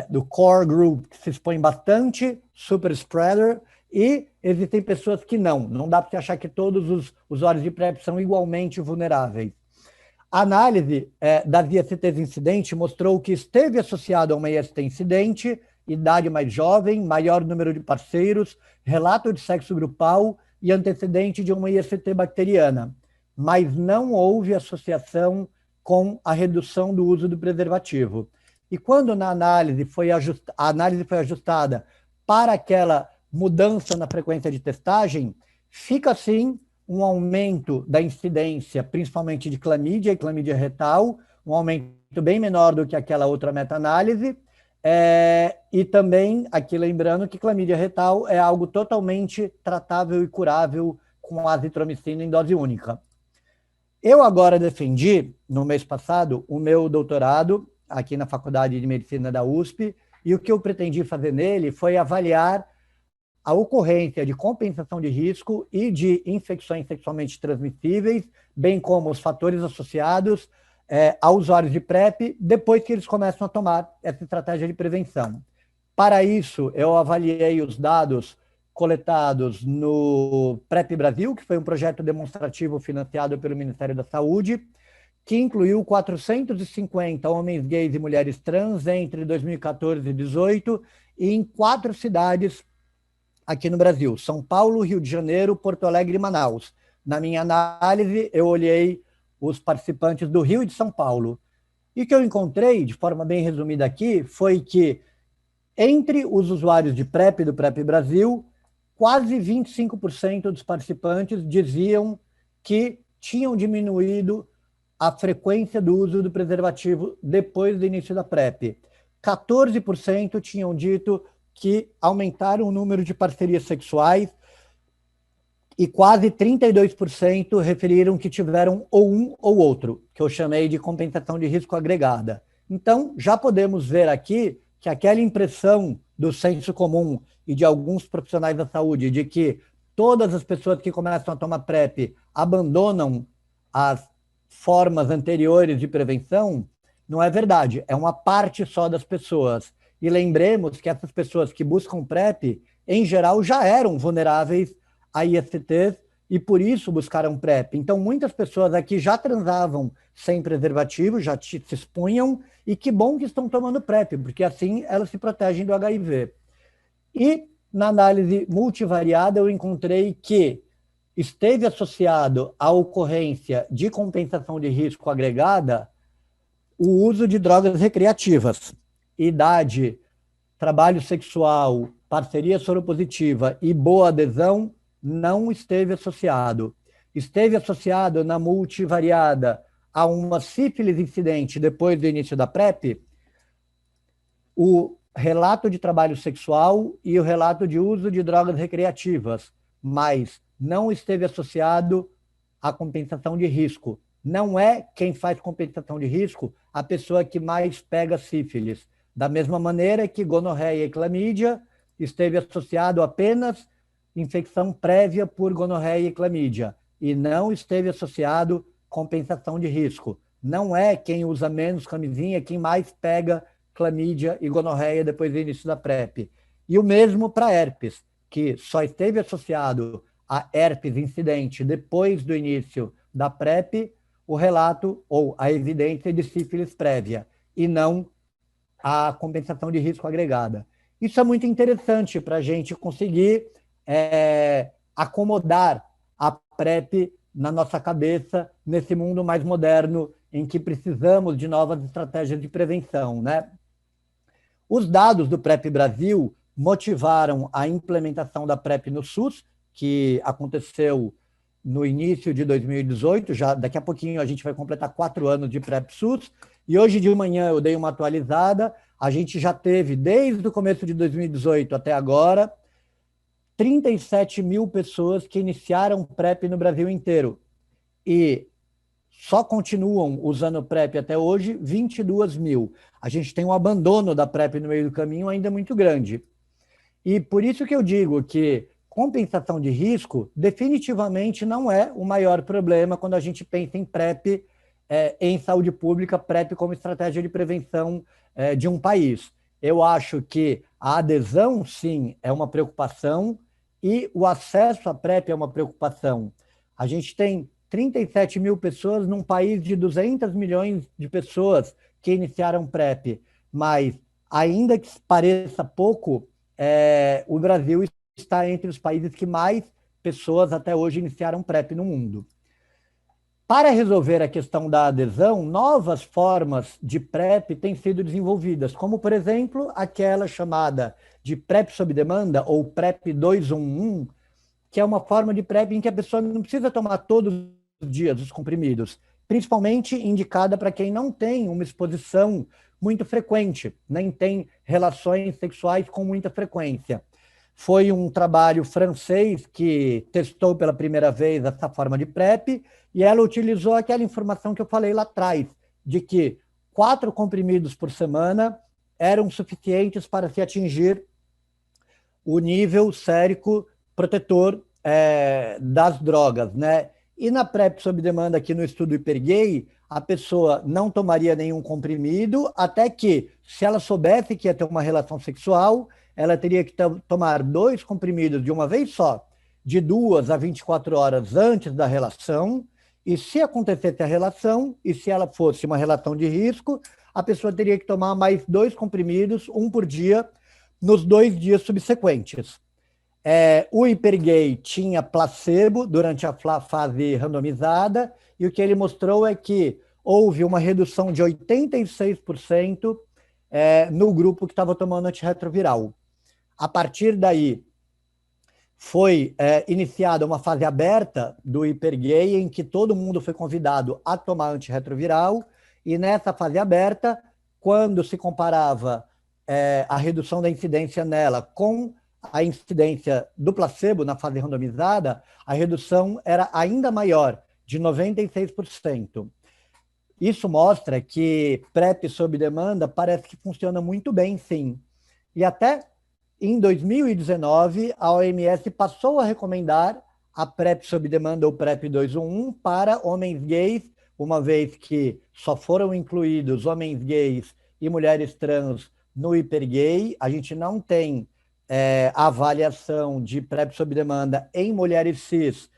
do core group que se expõem bastante, super spreader, e existem pessoas que não dá para você achar que todos os usuários de PrEP são igualmente vulneráveis. A análise das ISTs incidente mostrou que esteve associado a uma IST incidente, idade mais jovem, maior número de parceiros, relato de sexo grupal e antecedente de uma IST bacteriana, mas não houve associação com a redução do uso do preservativo. E quando a análise foi ajustada para aquela mudança na frequência de testagem, fica assim um aumento da incidência, principalmente de clamídia e clamídia retal, um aumento bem menor do que aquela outra meta-análise, e também, aqui lembrando que clamídia retal é algo totalmente tratável e curável com azitromicina em dose única. Eu agora defendi, no mês passado, o meu doutorado aqui na Faculdade de Medicina da USP, e o que eu pretendi fazer nele foi avaliar a ocorrência de compensação de risco e de infecções sexualmente transmissíveis, bem como os fatores associados a usuários de PrEP, depois que eles começam a tomar essa estratégia de prevenção. Para isso, eu avaliei os dados coletados no PrEP Brasil, que foi um projeto demonstrativo financiado pelo Ministério da Saúde, que incluiu 450 homens gays e mulheres trans entre 2014 e 2018, e em 4 cidades aqui no Brasil: São Paulo, Rio de Janeiro, Porto Alegre e Manaus. Na minha análise, eu olhei os participantes do Rio e de São Paulo. E o que eu encontrei, de forma bem resumida aqui, foi que entre os usuários de PrEP do PrEP Brasil, quase 25% dos participantes diziam que tinham diminuído a frequência do uso do preservativo depois do início da PrEP. 14% tinham dito que aumentaram o número de parcerias sexuais e quase 32% referiram que tiveram ou um ou outro, que eu chamei de compensação de risco agregada. Então, já podemos ver aqui que aquela impressão do senso comum e de alguns profissionais da saúde de que todas as pessoas que começam a tomar PrEP abandonam as formas anteriores de prevenção, não é verdade. É uma parte só das pessoas. E lembremos que essas pessoas que buscam PrEP, em geral, já eram vulneráveis a ISTs e por isso buscaram PrEP. Então, muitas pessoas aqui já transavam sem preservativo, já se expunham, e que bom que estão tomando PrEP, porque assim elas se protegem do HIV. E na análise multivariada eu encontrei que esteve associado à ocorrência de compensação de risco agregada o uso de drogas recreativas. Idade, trabalho sexual, parceria soropositiva e boa adesão não esteve associado. Esteve associado na multivariada a uma sífilis incidente depois do início da PrEP, o relato de trabalho sexual e o relato de uso de drogas recreativas, mas não esteve associado à compensação de risco. Não é quem faz compensação de risco a pessoa que mais pega sífilis. Da mesma maneira que gonorreia e clamídia esteve associado apenas infecção prévia por gonorreia e clamídia, e não esteve associado compensação de risco. Não é quem usa menos camisinha quem mais pega clamídia e gonorreia depois do início da PrEP. E o mesmo para herpes, que só esteve associado a herpes incidente depois do início da PrEP, o relato ou a evidência de sífilis prévia, e não a compensação de risco agregada. Isso é muito interessante para a gente conseguir acomodar a PrEP na nossa cabeça, nesse mundo mais moderno, em que precisamos de novas estratégias de prevenção, né? Os dados do PrEP Brasil motivaram a implementação da PrEP no SUS, que aconteceu no início de 2018, já daqui a pouquinho a gente vai completar 4 anos de PrEP SUS, e hoje de manhã eu dei uma atualizada, a gente já teve, desde o começo de 2018 até agora, 37 mil pessoas que iniciaram PrEP no Brasil inteiro, e só continuam usando PrEP até hoje 22 mil. A gente tem um abandono da PrEP no meio do caminho ainda muito grande. E por isso que eu digo que compensação de risco definitivamente não é o maior problema quando a gente pensa em PrEP, em saúde pública, PrEP como estratégia de prevenção de um país. Eu acho que a adesão, sim, é uma preocupação e o acesso à PrEP é uma preocupação. A gente tem 37 mil pessoas num país de 200 milhões de pessoas que iniciaram PrEP, mas ainda que pareça pouco, o Brasil está entre os países que mais pessoas até hoje iniciaram PrEP no mundo. Para resolver a questão da adesão, novas formas de PrEP têm sido desenvolvidas, como, por exemplo, aquela chamada de PrEP sob demanda, ou PrEP 211, que é uma forma de PrEP em que a pessoa não precisa tomar todos os dias os comprimidos, principalmente indicada para quem não tem uma exposição muito frequente, nem tem relações sexuais com muita frequência. Foi um trabalho francês que testou pela primeira vez essa forma de PrEP e ela utilizou aquela informação que eu falei lá atrás, de que 4 comprimidos por semana eram suficientes para se atingir o nível sérico protetor das drogas, né? E na PrEP sob demanda, aqui no estudo Hipergay, a pessoa não tomaria nenhum comprimido, até que, se ela soubesse que ia ter uma relação sexual, ela teria que tomar 2 comprimidos de uma vez só, de 2 a 24 horas antes da relação, e se acontecesse a relação, e se ela fosse uma relação de risco, a pessoa teria que tomar mais 2 comprimidos, um por dia, nos 2 dias subsequentes. O Hipergay tinha placebo durante a fase randomizada, e o que ele mostrou é que houve uma redução de 86% no grupo que estava tomando antirretroviral. A partir daí, foi iniciada uma fase aberta do Hipergay, em que todo mundo foi convidado a tomar antirretroviral, e nessa fase aberta, quando se comparava a redução da incidência nela com a incidência do placebo na fase randomizada, a redução era ainda maior, de 96%. Isso mostra que PrEP sob demanda parece que funciona muito bem, sim. E até em 2019, a OMS passou a recomendar a PrEP sob demanda ou PrEP 211 para homens gays, uma vez que só foram incluídos homens gays e mulheres trans no Hipergay. A gente não tem a avaliação de PrEP sob demanda em mulheres cis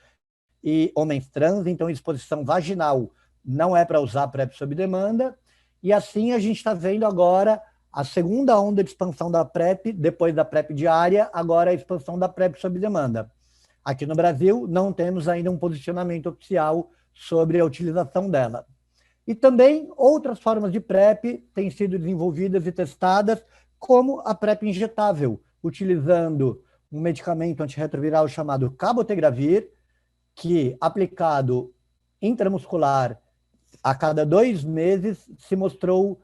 e homens trans, então exposição vaginal não é para usar PrEP sob demanda, e assim a gente está vendo agora a segunda onda de expansão da PrEP, depois da PrEP diária, agora a expansão da PrEP sob demanda. Aqui no Brasil não temos ainda um posicionamento oficial sobre a utilização dela. E também outras formas de PrEP têm sido desenvolvidas e testadas, como a PrEP injetável, utilizando um medicamento antirretroviral chamado cabotegravir, que, aplicado intramuscular, a cada 2 meses, se mostrou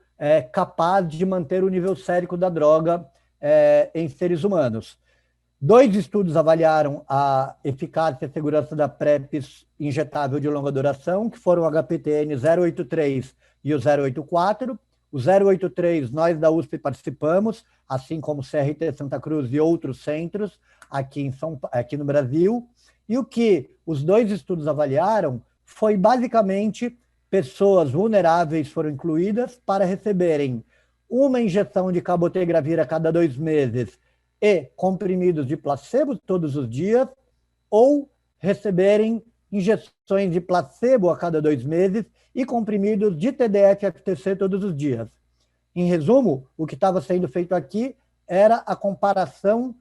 capaz de manter o nível sérico da droga em seres humanos. 2 estudos avaliaram a eficácia e a segurança da PrEP injetável de longa duração, que foram o HPTN 083 e o 084. O 083 nós da USP participamos, assim como o CRT Santa Cruz e outros centros aqui no Brasil. E o que os 2 estudos avaliaram foi basicamente pessoas vulneráveis foram incluídas para receberem uma injeção de cabotegravir a cada 2 meses e comprimidos de placebo todos os dias, ou receberem injeções de placebo a cada 2 meses e comprimidos de TDF-FTC todos os dias. Em resumo, o que estava sendo feito aqui era a comparação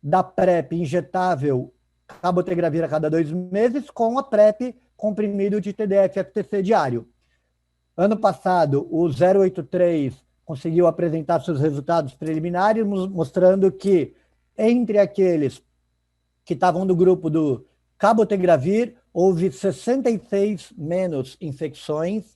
da PrEP injetável cabotegravir a cada 2 meses com a PrEP comprimido de TDF-FTC diário. Ano passado, o 083 conseguiu apresentar seus resultados preliminares, mostrando que, entre aqueles que estavam no grupo do cabotegravir, houve 66 menos infecções,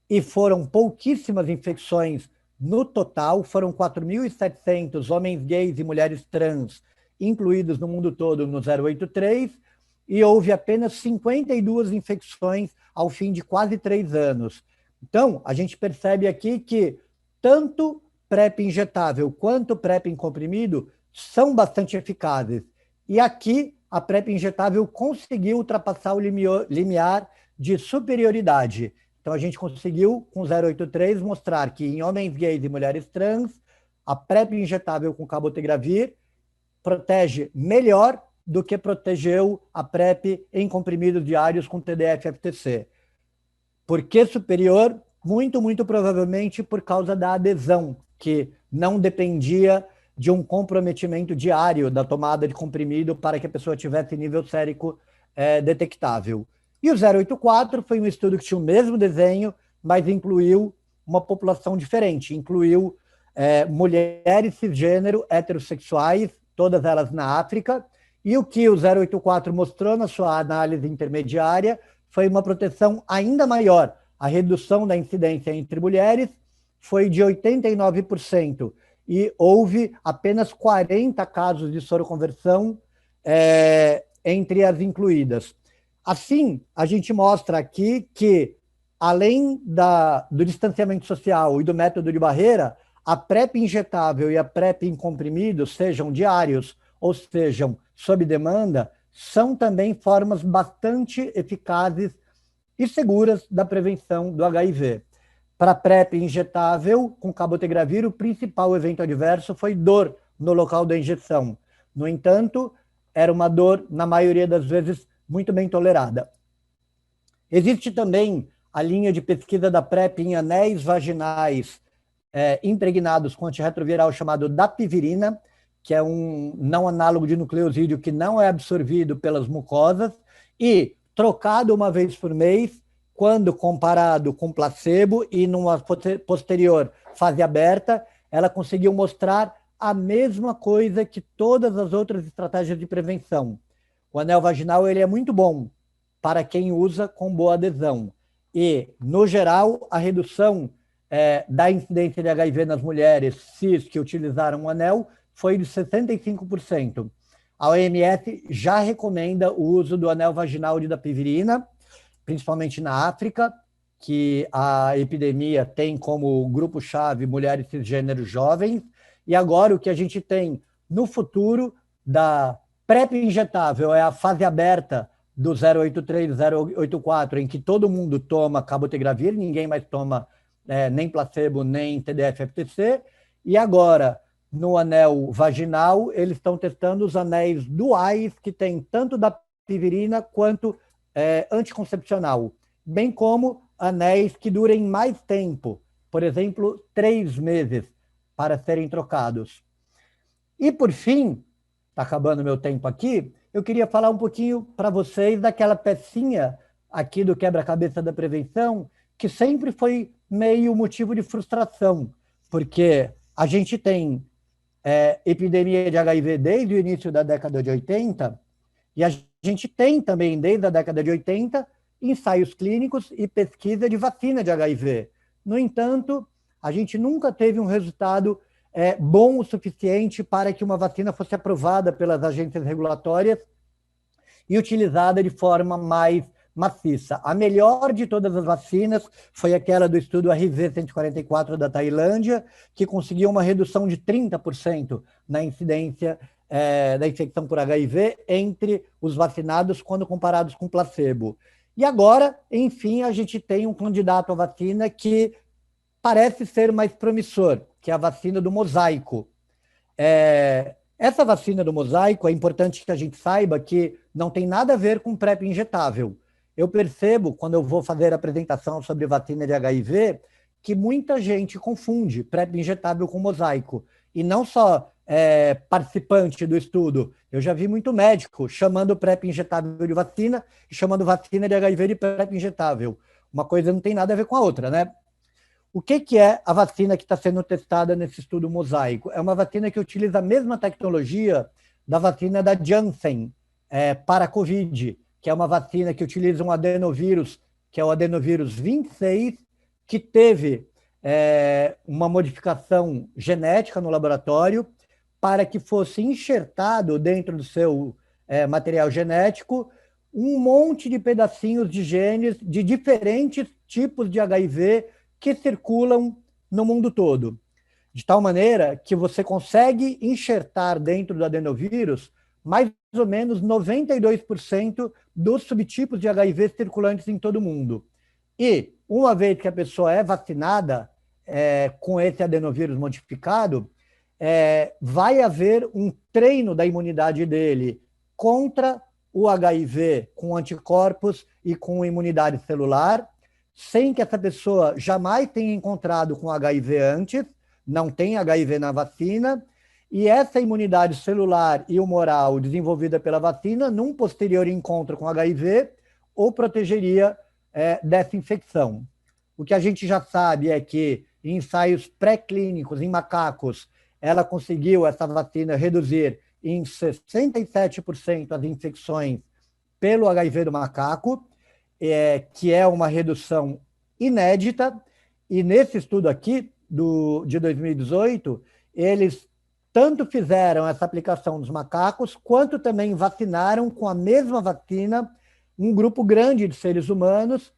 e foram pouquíssimas infecções no total, foram 4.700 homens gays e mulheres trans incluídos no mundo todo no 083, e houve apenas 52 infecções ao fim de quase 3 anos. Então, a gente percebe aqui que tanto PrEP injetável quanto PrEP em comprimido são bastante eficazes. E aqui, a PrEP injetável conseguiu ultrapassar o limiar de superioridade. Então, a gente conseguiu, com 083, mostrar que em homens gays e mulheres trans, a PrEP injetável com cabotegravir protege melhor do que protegeu a PrEP em comprimidos diários com TDF-FTC. Por que superior? Muito, muito provavelmente por causa da adesão, que não dependia de um comprometimento diário da tomada de comprimido para que a pessoa tivesse nível sérico detectável. E o 084 foi um estudo que tinha o mesmo desenho, mas incluiu uma população diferente, incluiu mulheres cisgênero, heterossexuais, todas elas na África, e o que o 084 mostrou na sua análise intermediária foi uma proteção ainda maior. A redução da incidência entre mulheres foi de 89%, e houve apenas 40 casos de soroconversão entre as incluídas. Assim, a gente mostra aqui que, além do distanciamento social e do método de barreira, a PrEP injetável e a PrEP em comprimido, sejam diários ou sejam sob demanda, são também formas bastante eficazes e seguras da prevenção do HIV. Para a PrEP injetável com cabotegravir, o principal evento adverso foi dor no local da injeção. No entanto, era uma dor, na maioria das vezes, muito bem tolerada. Existe também a linha de pesquisa da PrEP em anéis vaginais impregnados com antirretroviral chamado dapivirina, que é um não análogo de nucleosídeo que não é absorvido pelas mucosas, e trocado uma vez por mês, quando comparado com placebo e numa posterior fase aberta, ela conseguiu mostrar a mesma coisa que todas as outras estratégias de prevenção. O anel vaginal ele é muito bom para quem usa com boa adesão. E, no geral, a redução da incidência de HIV nas mulheres cis que utilizaram o anel foi de 65%. A OMS já recomenda o uso do anel vaginal de dapivirina, principalmente na África, que a epidemia tem como grupo-chave mulheres cisgêneros jovens, e agora o que a gente tem no futuro da PrEP injetável é a fase aberta do 083 e 084, em que todo mundo toma cabotegravir, ninguém mais toma nem placebo, nem TDF-FTC, e agora, no anel vaginal, eles estão testando os anéis duais, que tem tanto dapivirina quanto anticoncepcional, bem como anéis que durem mais tempo, por exemplo, 3 meses, para serem trocados. E, por fim, está acabando meu tempo aqui, eu queria falar um pouquinho para vocês daquela pecinha aqui do quebra-cabeça da prevenção, que sempre foi meio motivo de frustração, porque a gente tem epidemia de HIV desde o início da década de 80, e a gente tem também, desde a década de 80, ensaios clínicos e pesquisa de vacina de HIV. No entanto, a gente nunca teve um resultado bom o suficiente para que uma vacina fosse aprovada pelas agências regulatórias e utilizada de forma mais maciça. A melhor de todas as vacinas foi aquela do estudo RV144 da Tailândia, que conseguiu uma redução de 30% na incidência da infecção por HIV entre os vacinados quando comparados com placebo. E agora, enfim, a gente tem um candidato à vacina que parece ser mais promissor, que é a vacina do mosaico. Essa vacina do mosaico, é importante que a gente saiba que não tem nada a ver com PrEP injetável. Eu percebo, quando eu vou fazer a apresentação sobre vacina de HIV, que muita gente confunde PrEP injetável com mosaico. E não só participante do estudo. Eu já vi muito médico chamando PrEP injetável de vacina e chamando vacina de HIV de PrEP injetável. Uma coisa não tem nada a ver com a outra, né? O que é a vacina que está sendo testada nesse estudo mosaico? É uma vacina que utiliza a mesma tecnologia da vacina da Janssen para a Covid, que é uma vacina que utiliza um adenovírus, que é o adenovírus 26, que teve uma modificação genética no laboratório para que fosse enxertado dentro do seu material genético um monte de pedacinhos de genes de diferentes tipos de HIV que circulam no mundo todo. De tal maneira que você consegue enxertar dentro do adenovírus mais ou menos 92% dos subtipos de HIV circulantes em todo o mundo. E, uma vez que a pessoa é vacinada com esse adenovírus modificado, vai haver um treino da imunidade dele contra o HIV com anticorpos e com imunidade celular, sem que essa pessoa jamais tenha encontrado com HIV antes, não tem HIV na vacina, e essa imunidade celular e humoral desenvolvida pela vacina, num posterior encontro com HIV, o protegeria dessa infecção. O que a gente já sabe é que em ensaios pré-clínicos em macacos, ela conseguiu, essa vacina, reduzir em 67% as infecções pelo HIV do macaco, que é uma redução inédita, e nesse estudo aqui, de 2018, eles tanto fizeram essa aplicação nos macacos, quanto também vacinaram com a mesma vacina um grupo grande de seres humanos,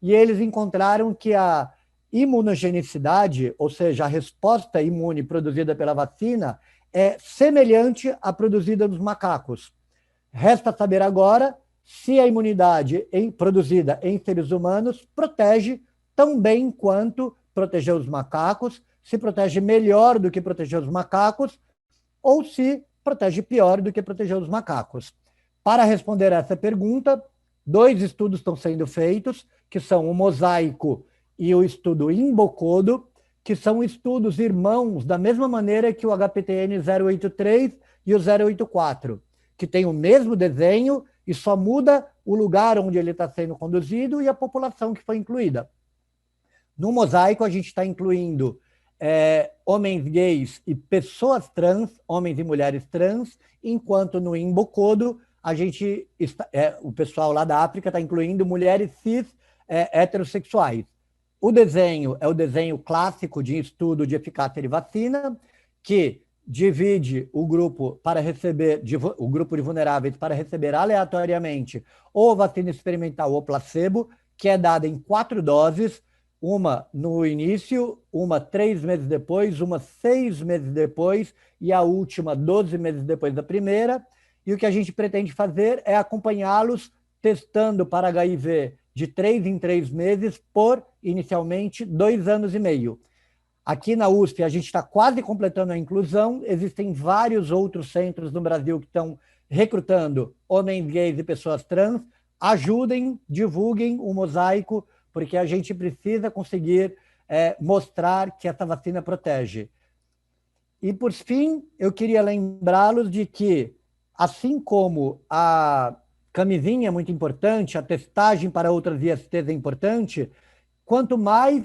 e eles encontraram que a imunogenicidade, ou seja, a resposta imune produzida pela vacina, é semelhante à produzida nos macacos. Resta saber agora se a imunidade produzida em seres humanos protege tão bem quanto protegeu os macacos, se protege melhor do que protegeu os macacos, ou se protege pior do que protegeu os macacos. Para responder a essa pergunta, 2 estudos estão sendo feitos, que são o mosaico e o estudo Imbocodo, que são estudos irmãos da mesma maneira que o HPTN 083 e o 084, que tem o mesmo desenho e só muda o lugar onde ele está sendo conduzido e a população que foi incluída. No mosaico, a gente está incluindo homens gays e pessoas trans, homens e mulheres trans, enquanto no Imbocodo, o pessoal lá da África está incluindo mulheres cis heterossexuais. O desenho é o desenho clássico de estudo de eficácia de vacina, que divide o grupo o grupo de vulneráveis para receber aleatoriamente ou vacina experimental ou placebo, que é dada em 4 doses, uma no início, uma 3 meses depois, uma 6 meses depois e a última 12 meses depois da primeira. E o que a gente pretende fazer é acompanhá-los testando para HIV de 3 em 3 meses por, inicialmente, 2 anos e meio. Aqui na USP, a gente está quase completando a inclusão. Existem vários outros centros no Brasil que estão recrutando homens gays e pessoas trans. Ajudem, divulguem o mosaico, porque a gente precisa conseguir mostrar que essa vacina protege. E, por fim, eu queria lembrá-los de que, assim como a camisinha é muito importante, a testagem para outras ISTs é importante, quanto mais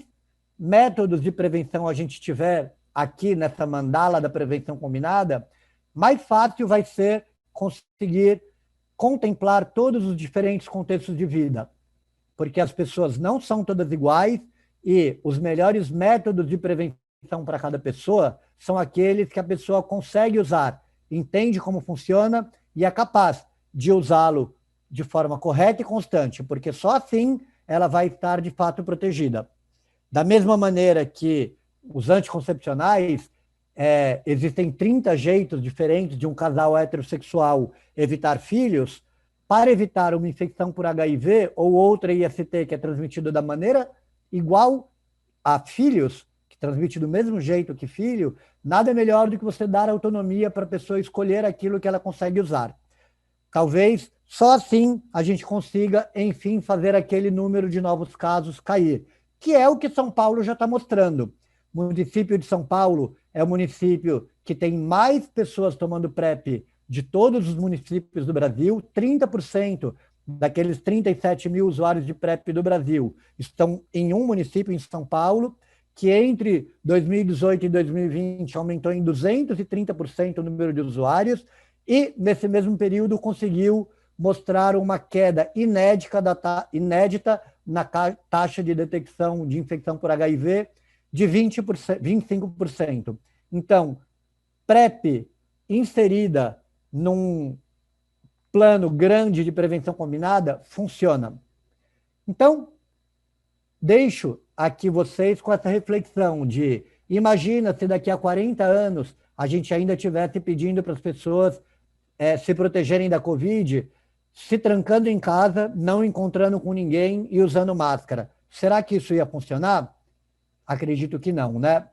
métodos de prevenção a gente tiver aqui nessa mandala da prevenção combinada, mais fácil vai ser conseguir contemplar todos os diferentes contextos de vida. porque as pessoas não são todas iguais e os melhores métodos de prevenção para cada pessoa são aqueles que a pessoa consegue usar, entende como funciona e é capaz de usá-lo de forma correta e constante, porque só assim ela vai estar de fato protegida. Da mesma maneira que os anticoncepcionais, existem 30 jeitos diferentes de um casal heterossexual evitar filhos. Para evitar uma infecção por HIV ou outra IST que é transmitida da maneira igual a filhos, que transmite do mesmo jeito que filho, nada é melhor do que você dar autonomia para a pessoa escolher aquilo que ela consegue usar. Talvez só assim a gente consiga, enfim, fazer aquele número de novos casos cair, que é o que São Paulo já está mostrando. O município de São Paulo é o município que tem mais pessoas tomando PrEP de todos os municípios do Brasil. 30% daqueles 37 mil usuários de PrEP do Brasil estão em um município, em São Paulo, que entre 2018 e 2020 aumentou em 230% o número de usuários e, nesse mesmo período, conseguiu mostrar uma queda inédita na taxa de detecção de infecção por HIV de 25%. Então, PrEP inserida num plano grande de prevenção combinada funciona. Então, deixo aqui vocês com essa reflexão de, imagina se daqui a 40 anos a gente ainda estivesse pedindo para as pessoas se protegerem da Covid, se trancando em casa, não encontrando com ninguém e usando máscara. Será que isso ia funcionar? Acredito que não, né?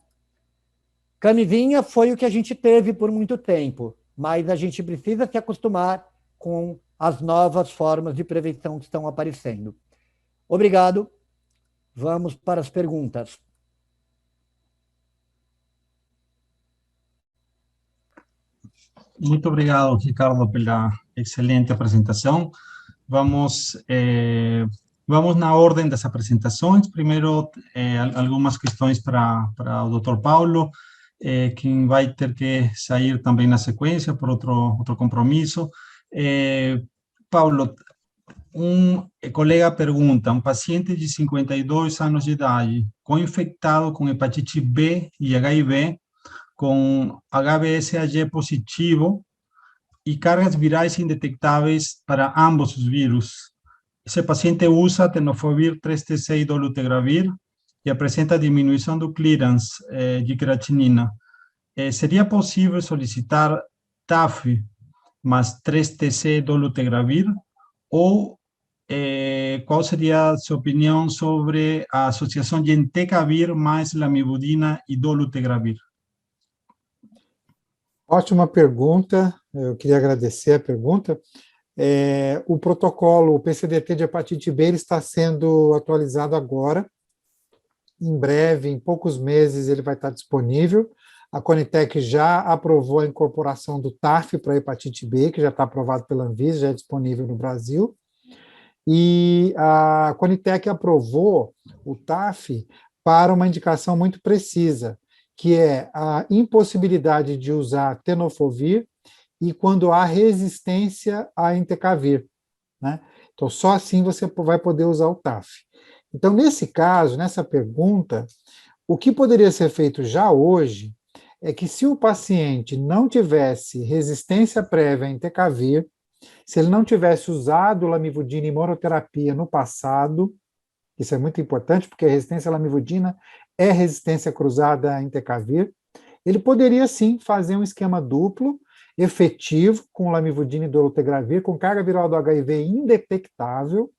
Camisinha foi o que a gente teve por muito tempo, mas a gente precisa se acostumar com as novas formas de prevenção que estão aparecendo. Obrigado. Vamos para as perguntas. Muito obrigado, Ricardo, pela excelente apresentação. Vamos na ordem das apresentações. Primeiro, algumas questões para o Dr. Paulo, quem vai ter que sair também na sequência por outro compromisso. Paulo, um colega pergunta, um paciente de 52 anos de idade, co-infectado com hepatite B e HIV, com HBsAg positivo e cargas virais indetectáveis para ambos os vírus. Esse paciente usa tenofovir 3-TC e dolutegravir e apresenta diminuição do clearance de creatinina. Seria possível solicitar TAF mais 3-TC dolutegravir? Ou qual seria a sua opinião sobre a associação de entecavir mais lamivudina e dolutegravir? Ótima pergunta, eu queria agradecer a pergunta. O protocolo, o PCDT de hepatite B, ele está sendo atualizado agora. Em breve, em poucos meses, ele vai estar disponível. A Conitec já aprovou a incorporação do TAF para hepatite B, que já está aprovado pela Anvisa, já é disponível no Brasil. E a Conitec aprovou o TAF para uma indicação muito precisa, que é a impossibilidade de usar tenofovir e quando há resistência a entecavir, né? Então, só assim você vai poder usar o TAF. Então, nesse caso, nessa pergunta, o que poderia ser feito já hoje é que se o paciente não tivesse resistência prévia a entecavir, se ele não tivesse usado lamivudina e monoterapia no passado, isso é muito importante, porque a resistência à lamivudina é resistência cruzada a entecavir, ele poderia sim fazer um esquema duplo, efetivo, com lamivudina e dolutegravir, com carga viral do HIV indetectável,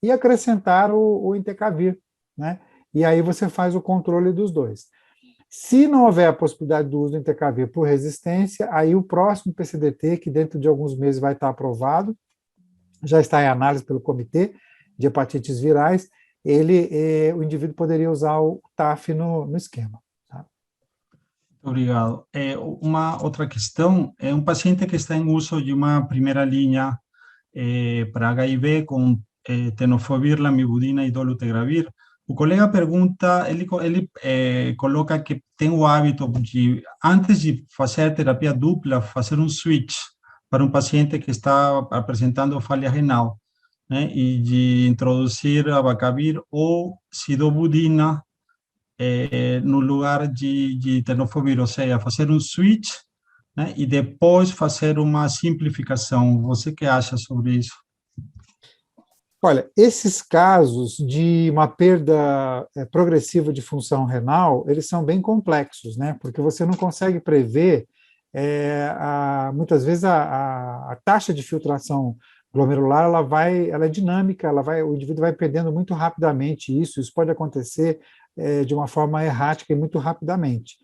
e acrescentar o entecavir, né? E aí você faz o controle dos dois. Se não houver a possibilidade do uso do entecavir por resistência, aí o próximo PCDT, que dentro de alguns meses vai estar aprovado, já está em análise pelo Comitê de Hepatites Virais, o indivíduo poderia usar o TAF no esquema. Tá? Obrigado. Uma outra questão, um paciente que está em uso de uma primeira linha para HIV com tenofovir, lamivudina e dolutegravir, o colega pergunta, ele coloca que tem o hábito de, antes de fazer terapia dupla, fazer um switch para um paciente que está apresentando falha renal. né, e de introduzir abacavir ou sidobudina no lugar de tenofovir, ou seja, fazer um switch, né, e depois fazer uma simplificação. Você que acha sobre isso? Olha, esses casos de uma perda progressiva de função renal, eles são bem complexos, né? Porque você não consegue prever, muitas vezes, a taxa de filtração glomerular, ela é dinâmica, o indivíduo vai perdendo muito rapidamente isso pode acontecer de uma forma errática e muito rapidamente.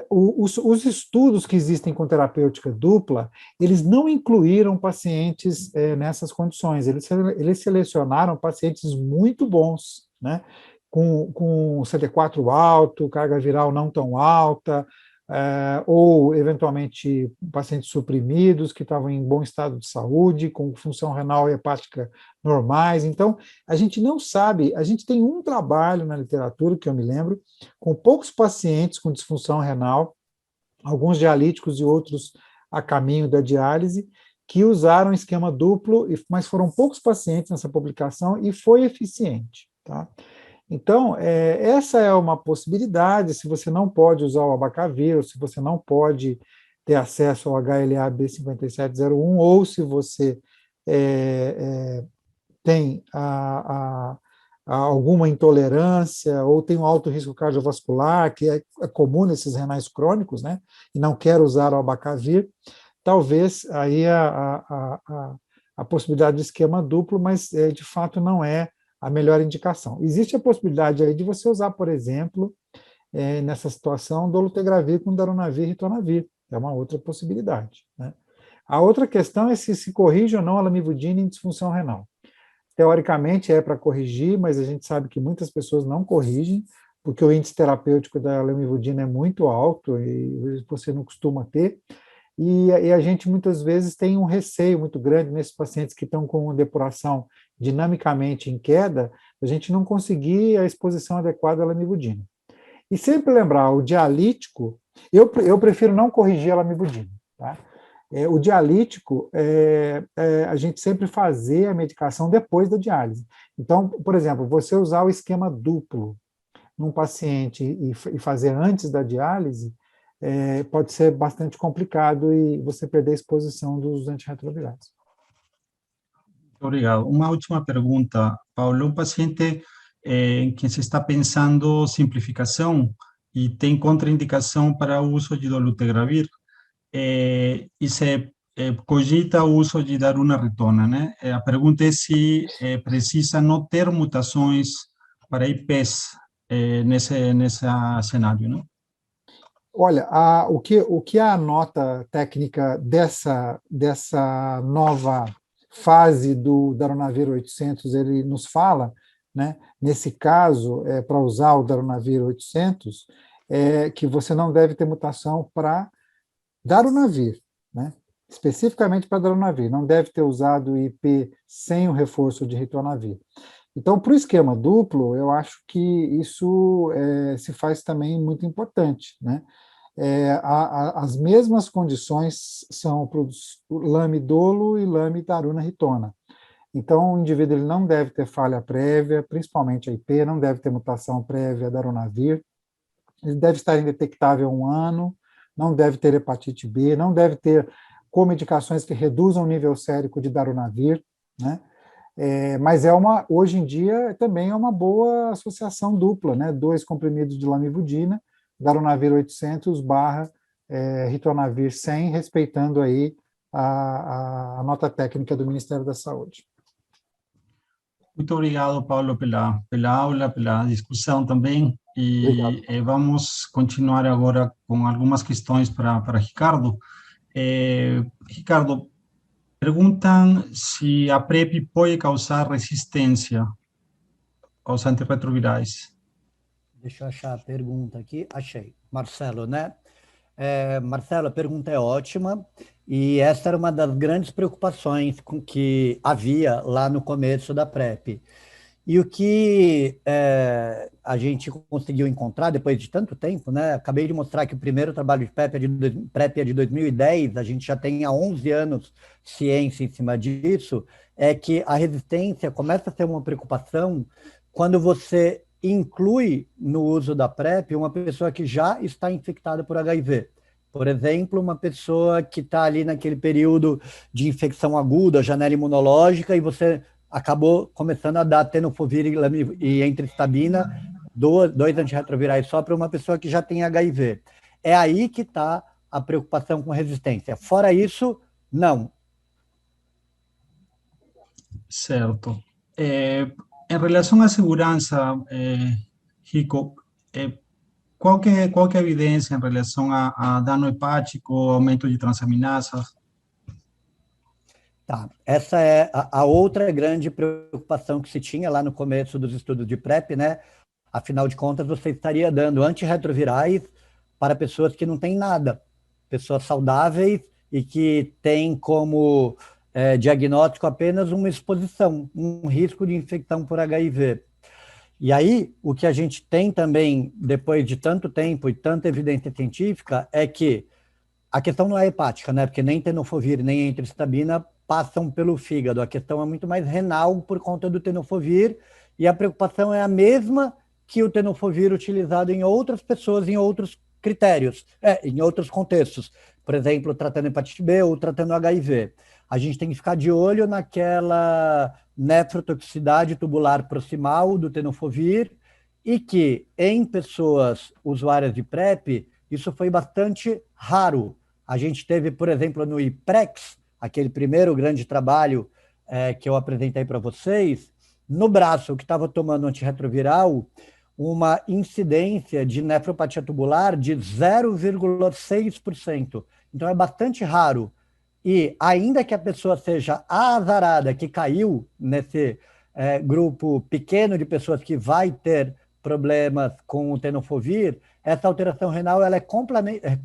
Os estudos que existem com terapêutica dupla, eles não incluíram pacientes nessas condições, eles selecionaram pacientes muito bons, né, com CD4 alto, carga viral não tão alta, ou, eventualmente, pacientes suprimidos que estavam em bom estado de saúde, com função renal e hepática normais. Então, a gente não sabe, a gente tem um trabalho na literatura, que eu me lembro, com poucos pacientes com disfunção renal, alguns dialíticos e outros a caminho da diálise, que usaram esquema duplo, mas foram poucos pacientes nessa publicação e foi eficiente, tá? Então, essa é uma possibilidade, se você não pode usar o abacavir, ou se você não pode ter acesso ao HLA B5701, ou se você tem alguma intolerância, ou tem um alto risco cardiovascular, que é comum nesses renais crônicos, né, e não quer usar o abacavir, talvez aí a possibilidade de esquema duplo, mas de fato não é a melhor indicação. Existe a possibilidade aí de você usar, por exemplo, nessa situação, dolutegravir com darunavir e ritonavir. É uma outra possibilidade, né? A outra questão é se corrige ou não a lamivudina em disfunção renal. Teoricamente é para corrigir, mas a gente sabe que muitas pessoas não corrigem, porque o índice terapêutico da lamivudina é muito alto e você não costuma ter. E a gente muitas vezes tem um receio muito grande nesses pacientes que estão com depuração dinamicamente em queda, a gente não conseguir a exposição adequada à lamivudina. E sempre lembrar, o dialítico, eu prefiro não corrigir a lamivudina, tá? O dialítico, a gente sempre fazer a medicação depois da diálise. Então, por exemplo, você usar o esquema duplo num paciente e fazer antes da diálise, pode ser bastante complicado e você perder a exposição dos antirretrovirais. Obrigado. Uma última pergunta, Paulo. Um paciente em que se está pensando simplificação e tem contraindicação para o uso de dolutegravir, e se cogita o uso de darunarritona, né? A pergunta é se precisa não ter mutações para IPs nesse cenário, né? Olha, o que a nota técnica dessa nova fase do darunavir 800 ele nos fala, né? Nesse caso, para usar o darunavir 800, que você não deve ter mutação para darunavir, né? Especificamente para darunavir, não deve ter usado o IP sem o reforço de ritonavir. Então, para o esquema duplo, eu acho que isso se faz também muito importante, né? As mesmas condições são para o lamidolo e lamidarunarritona. Então, o indivíduo ele não deve ter falha prévia, principalmente a IP, não deve ter mutação prévia a darunavir, ele deve estar indetectável há 1 ano, não deve ter hepatite B, não deve ter comedicações que reduzam o nível sérico de darunavir, né? Mas hoje em dia também é uma boa associação dupla, né? 2 comprimidos de lamivudina, darunavir 800 barra ritonavir 100, respeitando aí a nota técnica do Ministério da Saúde. Muito obrigado, Paulo, pela aula, pela discussão também. E vamos continuar agora com algumas questões para Ricardo. Ricardo, perguntam se a PrEP pode causar resistência aos antirretrovirais. Deixa eu achar a pergunta aqui. Achei. Marcelo, né? Marcelo, a pergunta é ótima. E essa era uma das grandes preocupações com que havia lá no começo da PrEP. E o que a gente conseguiu encontrar depois de tanto tempo, né? Acabei de mostrar que o primeiro trabalho de PrEP é de 2010, a gente já tem há 11 anos ciência em cima disso, é que a resistência começa a ser uma preocupação quando você inclui no uso da PrEP uma pessoa que já está infectada por HIV. Por exemplo, uma pessoa que está ali naquele período de infecção aguda, janela imunológica, e você acabou começando a dar tenofovir e entristabina, dois antirretrovirais só para uma pessoa que já tem HIV. É aí que está a preocupação com resistência. Fora isso, não. Certo. Em relação à segurança, Rico, qual que é a evidência em relação a dano hepático, aumento de transaminasas? Tá. Essa é a outra grande preocupação que se tinha lá no começo dos estudos de PrEP, né? Afinal de contas, você estaria dando antirretrovirais para pessoas que não têm nada, pessoas saudáveis e que têm como diagnóstico apenas uma exposição, um risco de infecção por HIV. E aí, o que a gente tem também, depois de tanto tempo e tanta evidência científica, é que a questão não é hepática, né? Porque nem tenofovir, nem entristabina passam pelo fígado. A questão é muito mais renal por conta do tenofovir, e a preocupação é a mesma que o tenofovir utilizado em outras pessoas, em outros critérios, em outros contextos. Por exemplo, tratando hepatite B ou tratando HIV. A gente tem que ficar de olho naquela nefrotoxicidade tubular proximal do tenofovir, e que em pessoas usuárias de PrEP, isso foi bastante raro. A gente teve, por exemplo, no IPREX, aquele primeiro grande trabalho que eu apresentei para vocês, no braço que estava tomando antirretroviral, uma incidência de nefropatia tubular de 0,6%. Então, é bastante raro. E ainda que a pessoa seja a azarada que caiu nesse grupo pequeno de pessoas que vai ter problemas com o tenofovir, essa alteração renal ela é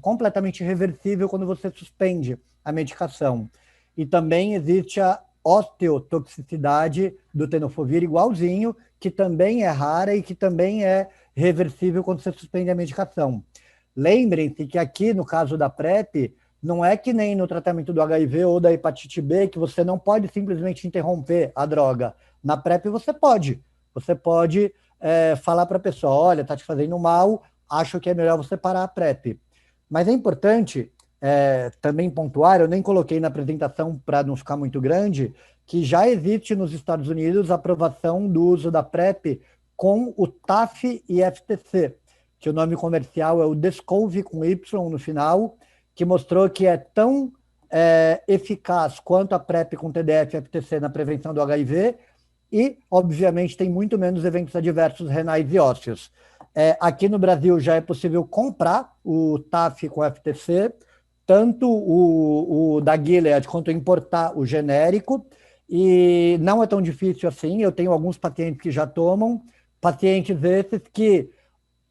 completamente reversível quando você suspende a medicação. E também existe a osteotoxicidade do tenofovir igualzinho, que também é rara e que também é reversível quando você suspende a medicação. Lembrem-se que aqui, no caso da PrEP, não é que nem no tratamento do HIV ou da hepatite B, que você não pode simplesmente interromper a droga. Na PrEP você pode. Você pode falar para a pessoa, olha, está te fazendo mal, acho que é melhor você parar a PrEP. Mas é importante também pontuar, eu nem coloquei na apresentação para não ficar muito grande, que já existe nos Estados Unidos a aprovação do uso da PrEP com o TAF e FTC, que o nome comercial é o Descovy com Y no final, que mostrou que é tão eficaz quanto a PrEP com TDF e FTC na prevenção do HIV e, obviamente, tem muito menos eventos adversos renais e ósseos. Aqui no Brasil já é possível comprar o TAF com FTC, tanto o da Gilead quanto importar o genérico, e não é tão difícil assim. Eu tenho alguns pacientes que já tomam, pacientes esses que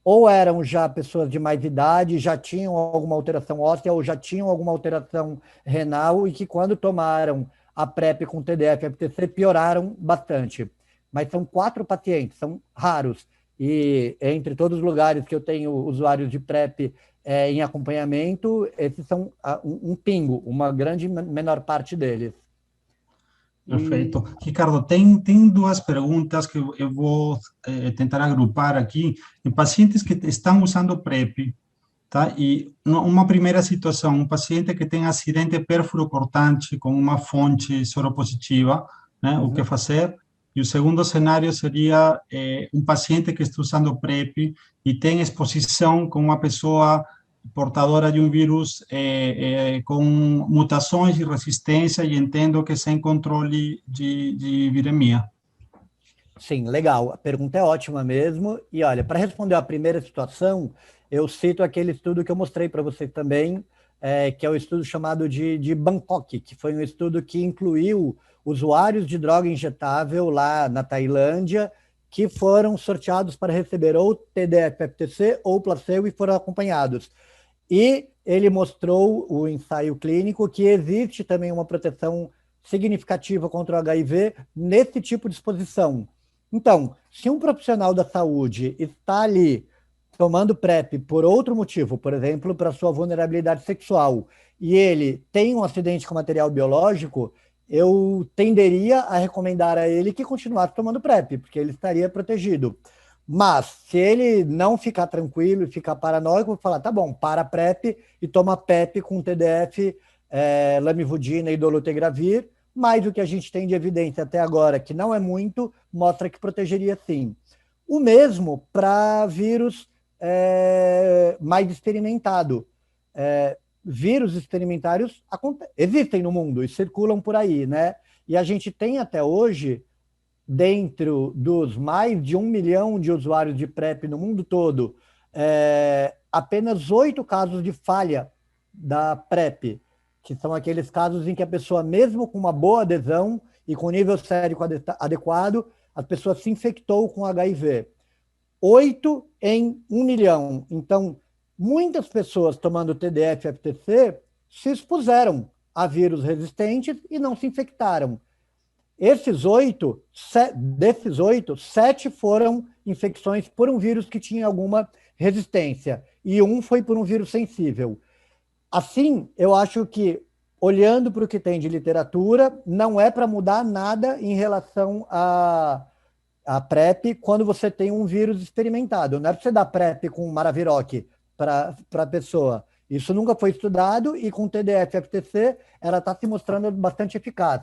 ou eram já pessoas de mais idade, já tinham alguma alteração óssea ou já tinham alguma alteração renal e que quando tomaram a PrEP com TDF e FTC pioraram bastante. Mas são 4 pacientes, são raros. E entre todos os lugares que eu tenho usuários de PrEP em acompanhamento, esses são um pingo, uma grande menor parte deles. Perfeito. Ricardo, tem duas perguntas que eu vou tentar agrupar aqui. Em pacientes que estão usando PrEP, tá? E uma primeira situação, um paciente que tem acidente perfurocortante com uma fonte soropositiva, né? O que fazer? E o segundo cenário seria um paciente que está usando PrEP e tem exposição com uma pessoa portadora de um vírus com mutações e resistência, e entendo que sem controle de viremia. Sim, legal. A pergunta é ótima mesmo. E olha, para responder a primeira situação, eu cito aquele estudo que eu mostrei para vocês também, que é o estudo chamado de Bangkok, que foi um estudo que incluiu usuários de droga injetável lá na Tailândia, que foram sorteados para receber ou TDF-FTC ou placebo e foram acompanhados. E ele mostrou, o ensaio clínico, que existe também uma proteção significativa contra o HIV nesse tipo de exposição. Então, se um profissional da saúde está ali tomando PrEP por outro motivo, por exemplo, para sua vulnerabilidade sexual, e ele tem um acidente com material biológico, eu tenderia a recomendar a ele que continuasse tomando PrEP, porque ele estaria protegido. Mas, se ele não ficar tranquilo e ficar paranoico, vou falar, tá bom, para a PrEP e toma PEP com TDF, lamivudina e dolutegravir, mas o que a gente tem de evidência até agora, que não é muito, mostra que protegeria sim. O mesmo para vírus mais experimentado. Vírus experimentários existem no mundo e circulam por aí, né? E a gente tem até hoje, dentro dos mais de 1 milhão de usuários de PrEP no mundo todo, apenas 8 casos de falha da PrEP, que são aqueles casos em que a pessoa, mesmo com uma boa adesão e com nível sérico adequado, a pessoa se infectou com HIV. 8 em 1 milhão. Então, muitas pessoas tomando TDF-FTC se expuseram a vírus resistentes e não se infectaram. Desses 8, 7 foram infecções por um vírus que tinha alguma resistência e 1 foi por um vírus sensível. Assim, eu acho que, olhando para o que tem de literatura, não é para mudar nada em relação a PrEP quando você tem um vírus experimentado. Não é para você dar PrEP com Maraviroc para a pessoa. Isso nunca foi estudado e com TDF-FTC ela está se mostrando bastante eficaz.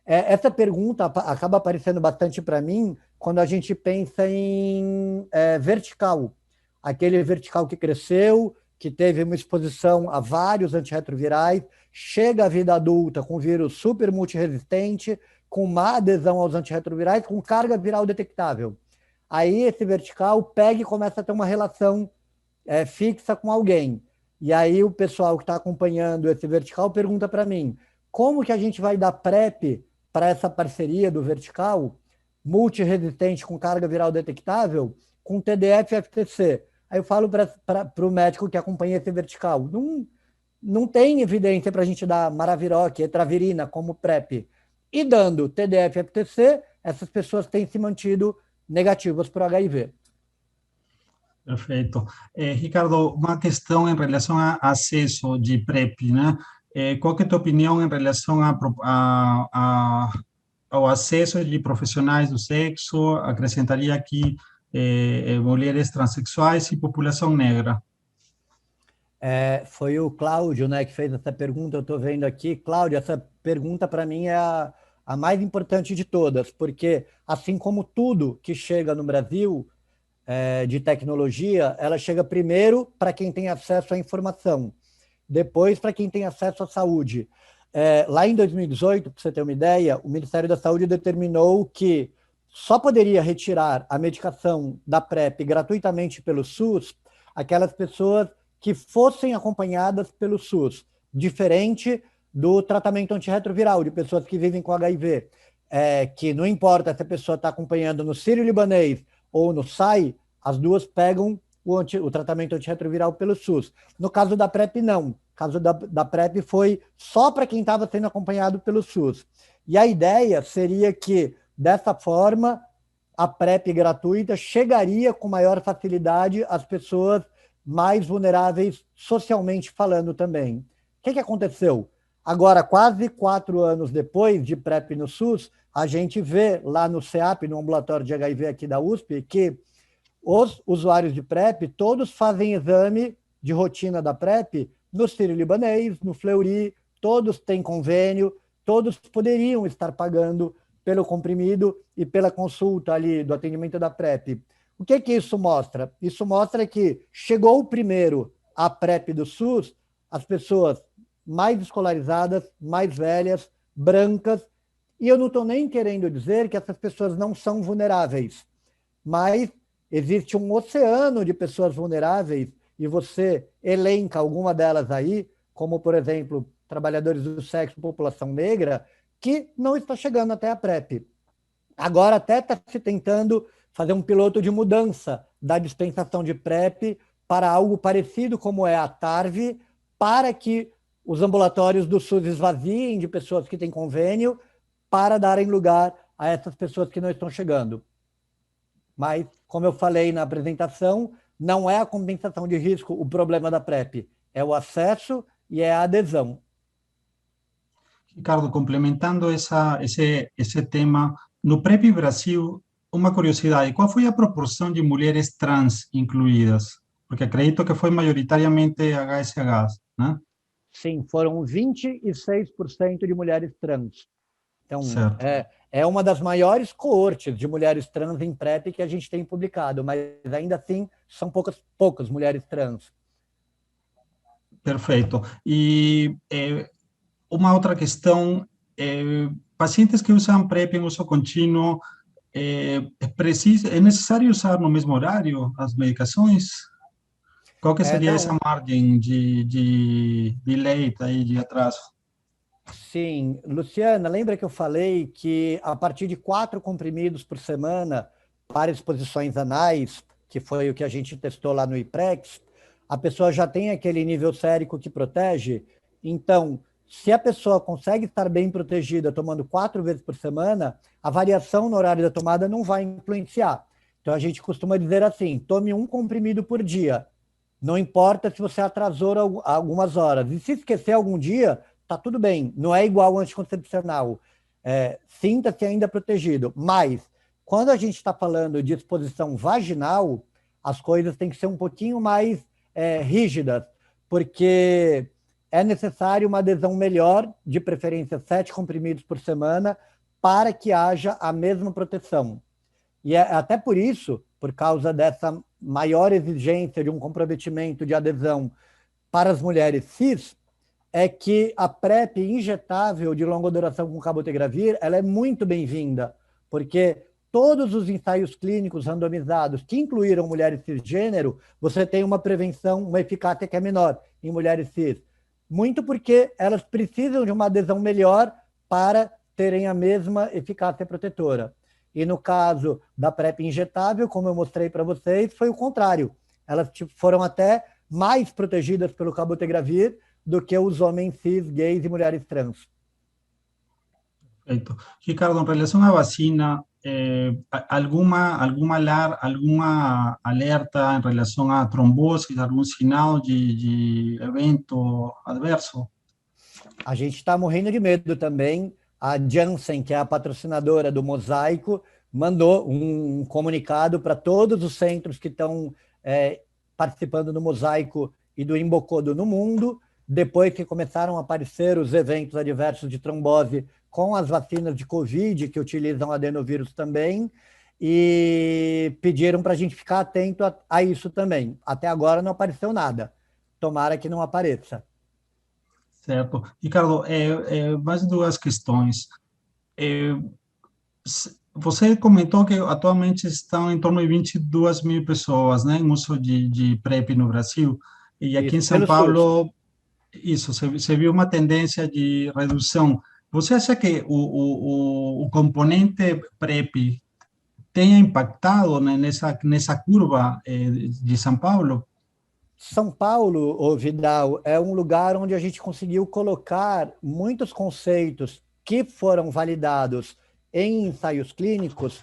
Essa pergunta acaba aparecendo bastante para mim quando a gente pensa em vertical. Aquele vertical que cresceu, que teve uma exposição a vários antirretrovirais, chega à vida adulta com vírus super multiresistente, com má adesão aos antirretrovirais, com carga viral detectável. Aí esse vertical pega e começa a ter uma relação fixa com alguém. E aí o pessoal que está acompanhando esse vertical pergunta para mim, como que a gente vai dar PrEP para essa parceria do vertical, multiresistente com carga viral detectável, com TDF-FTC? Aí eu falo para o médico que acompanha esse vertical, não tem evidência para a gente dar Maraviroc, etravirina como PrEP. E dando TDF-FTC, essas pessoas têm se mantido negativas para o HIV. Perfeito. Ricardo, uma questão em relação a acesso de PrEP, né? Qual que é a tua opinião em relação ao acesso de profissionais do sexo? Acrescentaria aqui mulheres transexuais e população negra. Foi o Cláudio, né, que fez essa pergunta, eu estou vendo aqui. Cláudio, essa pergunta para mim é a mais importante de todas, porque assim como tudo que chega no Brasil de tecnologia, ela chega primeiro para quem tem acesso à informação, depois para quem tem acesso à saúde. Lá em 2018, para você ter uma ideia, o Ministério da Saúde determinou que só poderia retirar a medicação da PrEP gratuitamente pelo SUS aquelas pessoas que fossem acompanhadas pelo SUS, diferente do tratamento antirretroviral de pessoas que vivem com HIV, que não importa se a pessoa está acompanhando no Sírio-Libanês ou no SAI, as duas pegam o tratamento antirretroviral pelo SUS. No caso da PrEP, não. O caso da PrEP foi só para quem estava sendo acompanhado pelo SUS. E a ideia seria que, dessa forma, a PrEP gratuita chegaria com maior facilidade às pessoas mais vulneráveis socialmente falando também. O que aconteceu? Agora, quase 4 anos depois de PrEP no SUS, a gente vê lá no CEAP, no ambulatório de HIV aqui da USP, que os usuários de PrEP todos fazem exame de rotina da PrEP no Sírio-Libanês, no Fleury, todos têm convênio, todos poderiam estar pagando pelo comprimido e pela consulta ali do atendimento da PrEP. O que isso mostra? Isso mostra que chegou primeiro a PrEP do SUS as pessoas mais escolarizadas, mais velhas, brancas, e eu não estou nem querendo dizer que essas pessoas não são vulneráveis, mas existe um oceano de pessoas vulneráveis e você elenca alguma delas aí, como, por exemplo, trabalhadores do sexo, população negra, que não está chegando até a PrEP. Agora até está se tentando fazer um piloto de mudança da dispensação de PrEP para algo parecido como é a TARV, para que os ambulatórios do SUS esvaziem de pessoas que têm convênio para darem lugar a essas pessoas que não estão chegando. Mas, como eu falei na apresentação, não é a compensação de risco o problema da PrEP, é o acesso e é a adesão. Ricardo, complementando esse tema, no PrEP Brasil, uma curiosidade, qual foi a proporção de mulheres trans incluídas? Porque acredito que foi majoritariamente HSH, né? Sim, foram 26% de mulheres trans. Então, Certo. é uma das maiores coortes de mulheres trans em PrEP que a gente tem publicado, mas ainda assim são poucas mulheres trans. Perfeito. E uma outra questão, pacientes que usam PrEP em uso contínuo, é necessário usar no mesmo horário as medicações? Qual que seria essa Não, margem de delay aí, de atraso? sim. Luciana, lembra que eu falei que a partir de 4 comprimidos por semana para exposições anais, que foi o que a gente testou lá no IPREX, a pessoa já tem aquele nível sérico que protege. Então, se a pessoa consegue estar bem protegida tomando 4 vezes por semana, a variação no horário da tomada não vai influenciar. Então, a gente costuma dizer assim, tome 1 comprimido por dia. Não importa se você atrasou algumas horas. E se esquecer algum dia, tá tudo bem. Não é igual ao anticoncepcional. Sinta-se ainda protegido. Mas, quando a gente está falando de exposição vaginal, as coisas têm que ser um pouquinho mais rígidas, porque é necessário uma adesão melhor, de preferência 7 comprimidos por semana, para que haja a mesma proteção. E é até por isso, por causa dessa maior exigência de um comprometimento de adesão para as mulheres cis, é que a PrEP injetável de longa duração com cabotegravir, ela é muito bem-vinda, porque todos os ensaios clínicos randomizados que incluíram mulheres cisgênero, você tem uma prevenção, uma eficácia que é menor em mulheres cis. Muito porque elas precisam de uma adesão melhor para terem a mesma eficácia protetora. E no caso da PrEP injetável, como eu mostrei para vocês, foi o contrário. Elas foram até mais protegidas pelo cabotegravir do que os homens cis, gays e mulheres trans. Perfeito. Ricardo, em relação à vacina, alguma alerta em relação a trombose, algum sinal de evento adverso? A gente está morrendo de medo também. A Janssen, que é a patrocinadora do Mosaico, mandou um comunicado para todos os centros que estão participando do Mosaico e do Embocodo no mundo, depois que começaram a aparecer os eventos adversos de trombose com as vacinas de Covid, que utilizam adenovírus também, e pediram para a gente ficar atento a isso também. Até agora não apareceu nada. Tomara que não apareça. Certo. Ricardo, mais duas questões. Você comentou que atualmente estão em torno de 22 mil pessoas, né, em uso de PrEP no Brasil, e aqui Isso, em São pelo SUS. Paulo, isso, você viu uma tendência de redução. Você acha que o componente PrEP tenha impactado, né, nessa curva de São Paulo? São Paulo, Vidal, é um lugar onde a gente conseguiu colocar muitos conceitos que foram validados em ensaios clínicos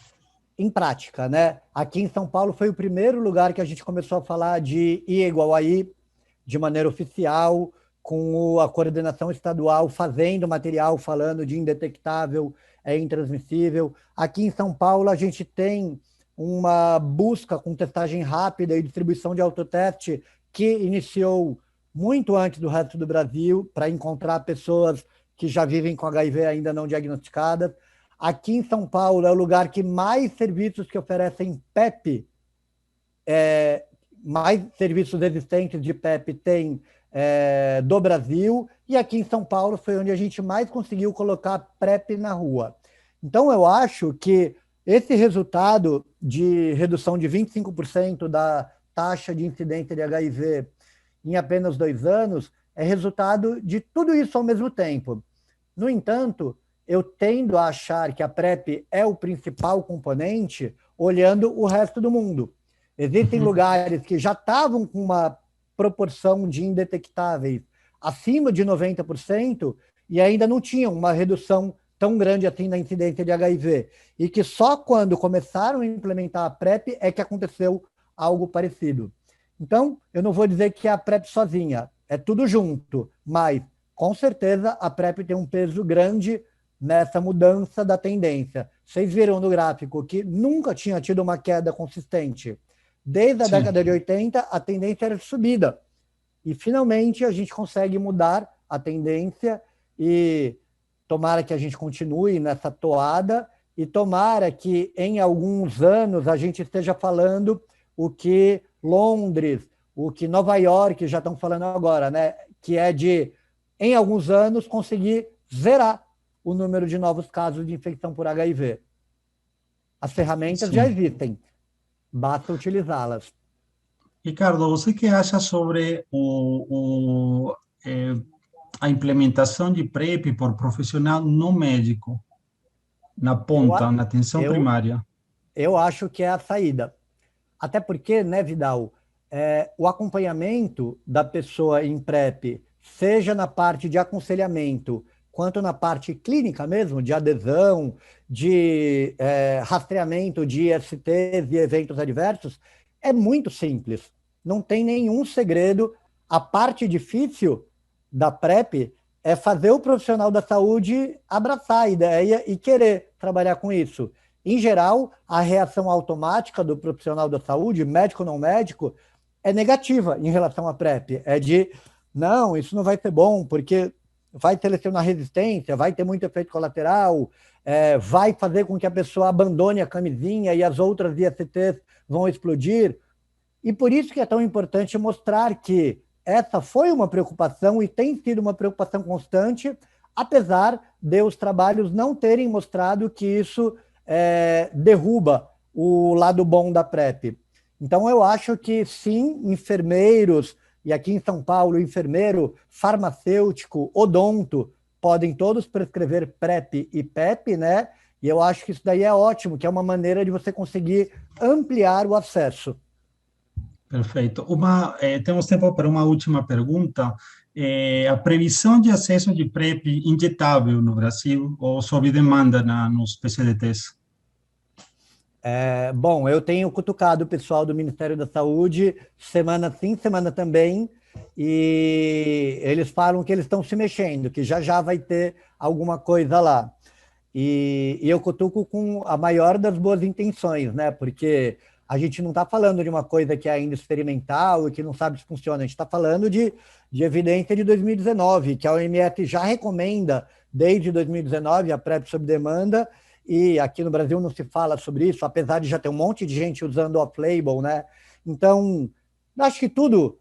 em prática, né? Aqui em São Paulo foi o primeiro lugar que a gente começou a falar de I igual a I, de maneira oficial, com a coordenação estadual fazendo material falando de indetectável, intransmissível. Aqui em São Paulo a gente tem uma busca com testagem rápida e distribuição de autoteste que iniciou muito antes do resto do Brasil, para encontrar pessoas que já vivem com HIV ainda não diagnosticadas. Aqui em São Paulo é o lugar que mais serviços que oferecem PEP, mais serviços existentes de PEP tem do Brasil, e aqui em São Paulo foi onde a gente mais conseguiu colocar PrEP na rua. Então, eu acho que esse resultado de redução de 25% da taxa de incidência de HIV em apenas 2 anos é resultado de tudo isso ao mesmo tempo. No entanto, eu tendo a achar que a PrEP é o principal componente, olhando o resto do mundo. Existem lugares que já estavam com uma proporção de indetectáveis acima de 90% e ainda não tinham uma redução tão grande assim na incidência de HIV, e que só quando começaram a implementar a PrEP é que aconteceu algo parecido. Então, eu não vou dizer que é a PrEP sozinha, é tudo junto, mas, com certeza, a PrEP tem um peso grande nessa mudança da tendência. Vocês viram no gráfico que nunca tinha tido uma queda consistente. Desde a década de 80, a tendência era de subida. E, finalmente, a gente consegue mudar a tendência e tomara que a gente continue nessa toada e tomara que, em alguns anos, a gente esteja falando o que Londres, o que Nova York já estão falando agora, né? Que é de, em alguns anos, conseguir zerar o número de novos casos de infecção por HIV. As ferramentas já existem, basta utilizá-las. Ricardo, você que acha sobre a implementação de PrEP por profissional não médico, na ponta, na atenção primária? Eu acho que é a saída. Até porque, né, Vidal, o acompanhamento da pessoa em PrEP, seja na parte de aconselhamento, quanto na parte clínica mesmo, de adesão, de rastreamento de ISTs e eventos adversos, é muito simples. Não tem nenhum segredo. A parte difícil da PrEP é fazer o profissional da saúde abraçar a ideia e querer trabalhar com isso. Em geral, a reação automática do profissional da saúde, médico ou não médico, é negativa em relação à PrEP. É de, não, isso não vai ser bom, porque vai selecionar resistência, vai ter muito efeito colateral, vai fazer com que a pessoa abandone a camisinha e as outras ISTs vão explodir. E por isso que é tão importante mostrar que essa foi uma preocupação e tem sido uma preocupação constante, apesar de os trabalhos não terem mostrado que isso derruba o lado bom da PrEP. Então, eu acho que, sim, enfermeiros, e aqui em São Paulo, enfermeiro, farmacêutico, odonto, podem todos prescrever PrEP e PEP, né? E eu acho que isso daí é ótimo, que é uma maneira de você conseguir ampliar o acesso. Perfeito. Temos tempo para uma última pergunta. A previsão de acesso de PrEP injetável no Brasil ou sob demanda nos PCDTs? Bom, eu tenho cutucado o pessoal do Ministério da Saúde, semana sim, semana também, e eles falam que eles estão se mexendo, que já vai ter alguma coisa lá. E eu cutuco com a maior das boas intenções, né? Porque a gente não está falando de uma coisa que é ainda experimental e que não sabe se funciona, a gente está falando de evidência de 2019, que a OMS já recomenda desde 2019 a PrEP sob demanda, e aqui no Brasil não se fala sobre isso, apesar de já ter um monte de gente usando off-label, né? Então, acho que tudo,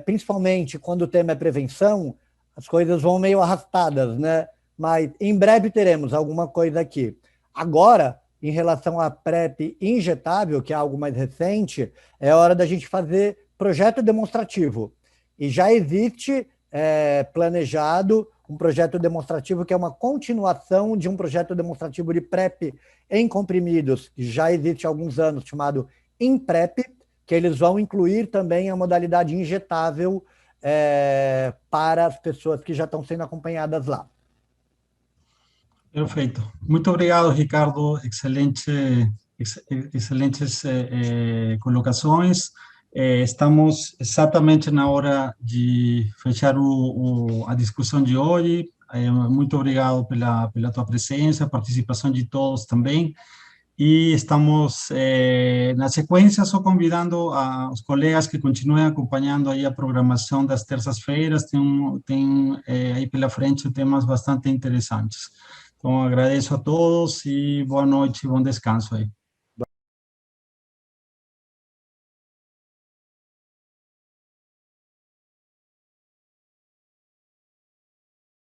principalmente quando o tema é prevenção, as coisas vão meio arrastadas, né? Mas em breve teremos alguma coisa aqui. Agora, em relação à PrEP injetável, que é algo mais recente, é hora da gente fazer projeto demonstrativo. E já existe planejado um projeto demonstrativo que é uma continuação de um projeto demonstrativo de PrEP em comprimidos, que já existe há alguns anos, chamado InPrEP, que eles vão incluir também a modalidade injetável para as pessoas que já estão sendo acompanhadas lá. Perfeito. Muito obrigado, Ricardo. Excelentes colocações. Estamos exatamente na hora de fechar a discussão de hoje. Muito obrigado pela tua presença, participação de todos também. E estamos, na sequência, só convidando os colegas que continuem acompanhando aí a programação das terças-feiras. Tem aí pela frente temas bastante interessantes. Então, agradeço a todos e boa noite e bom descanso aí.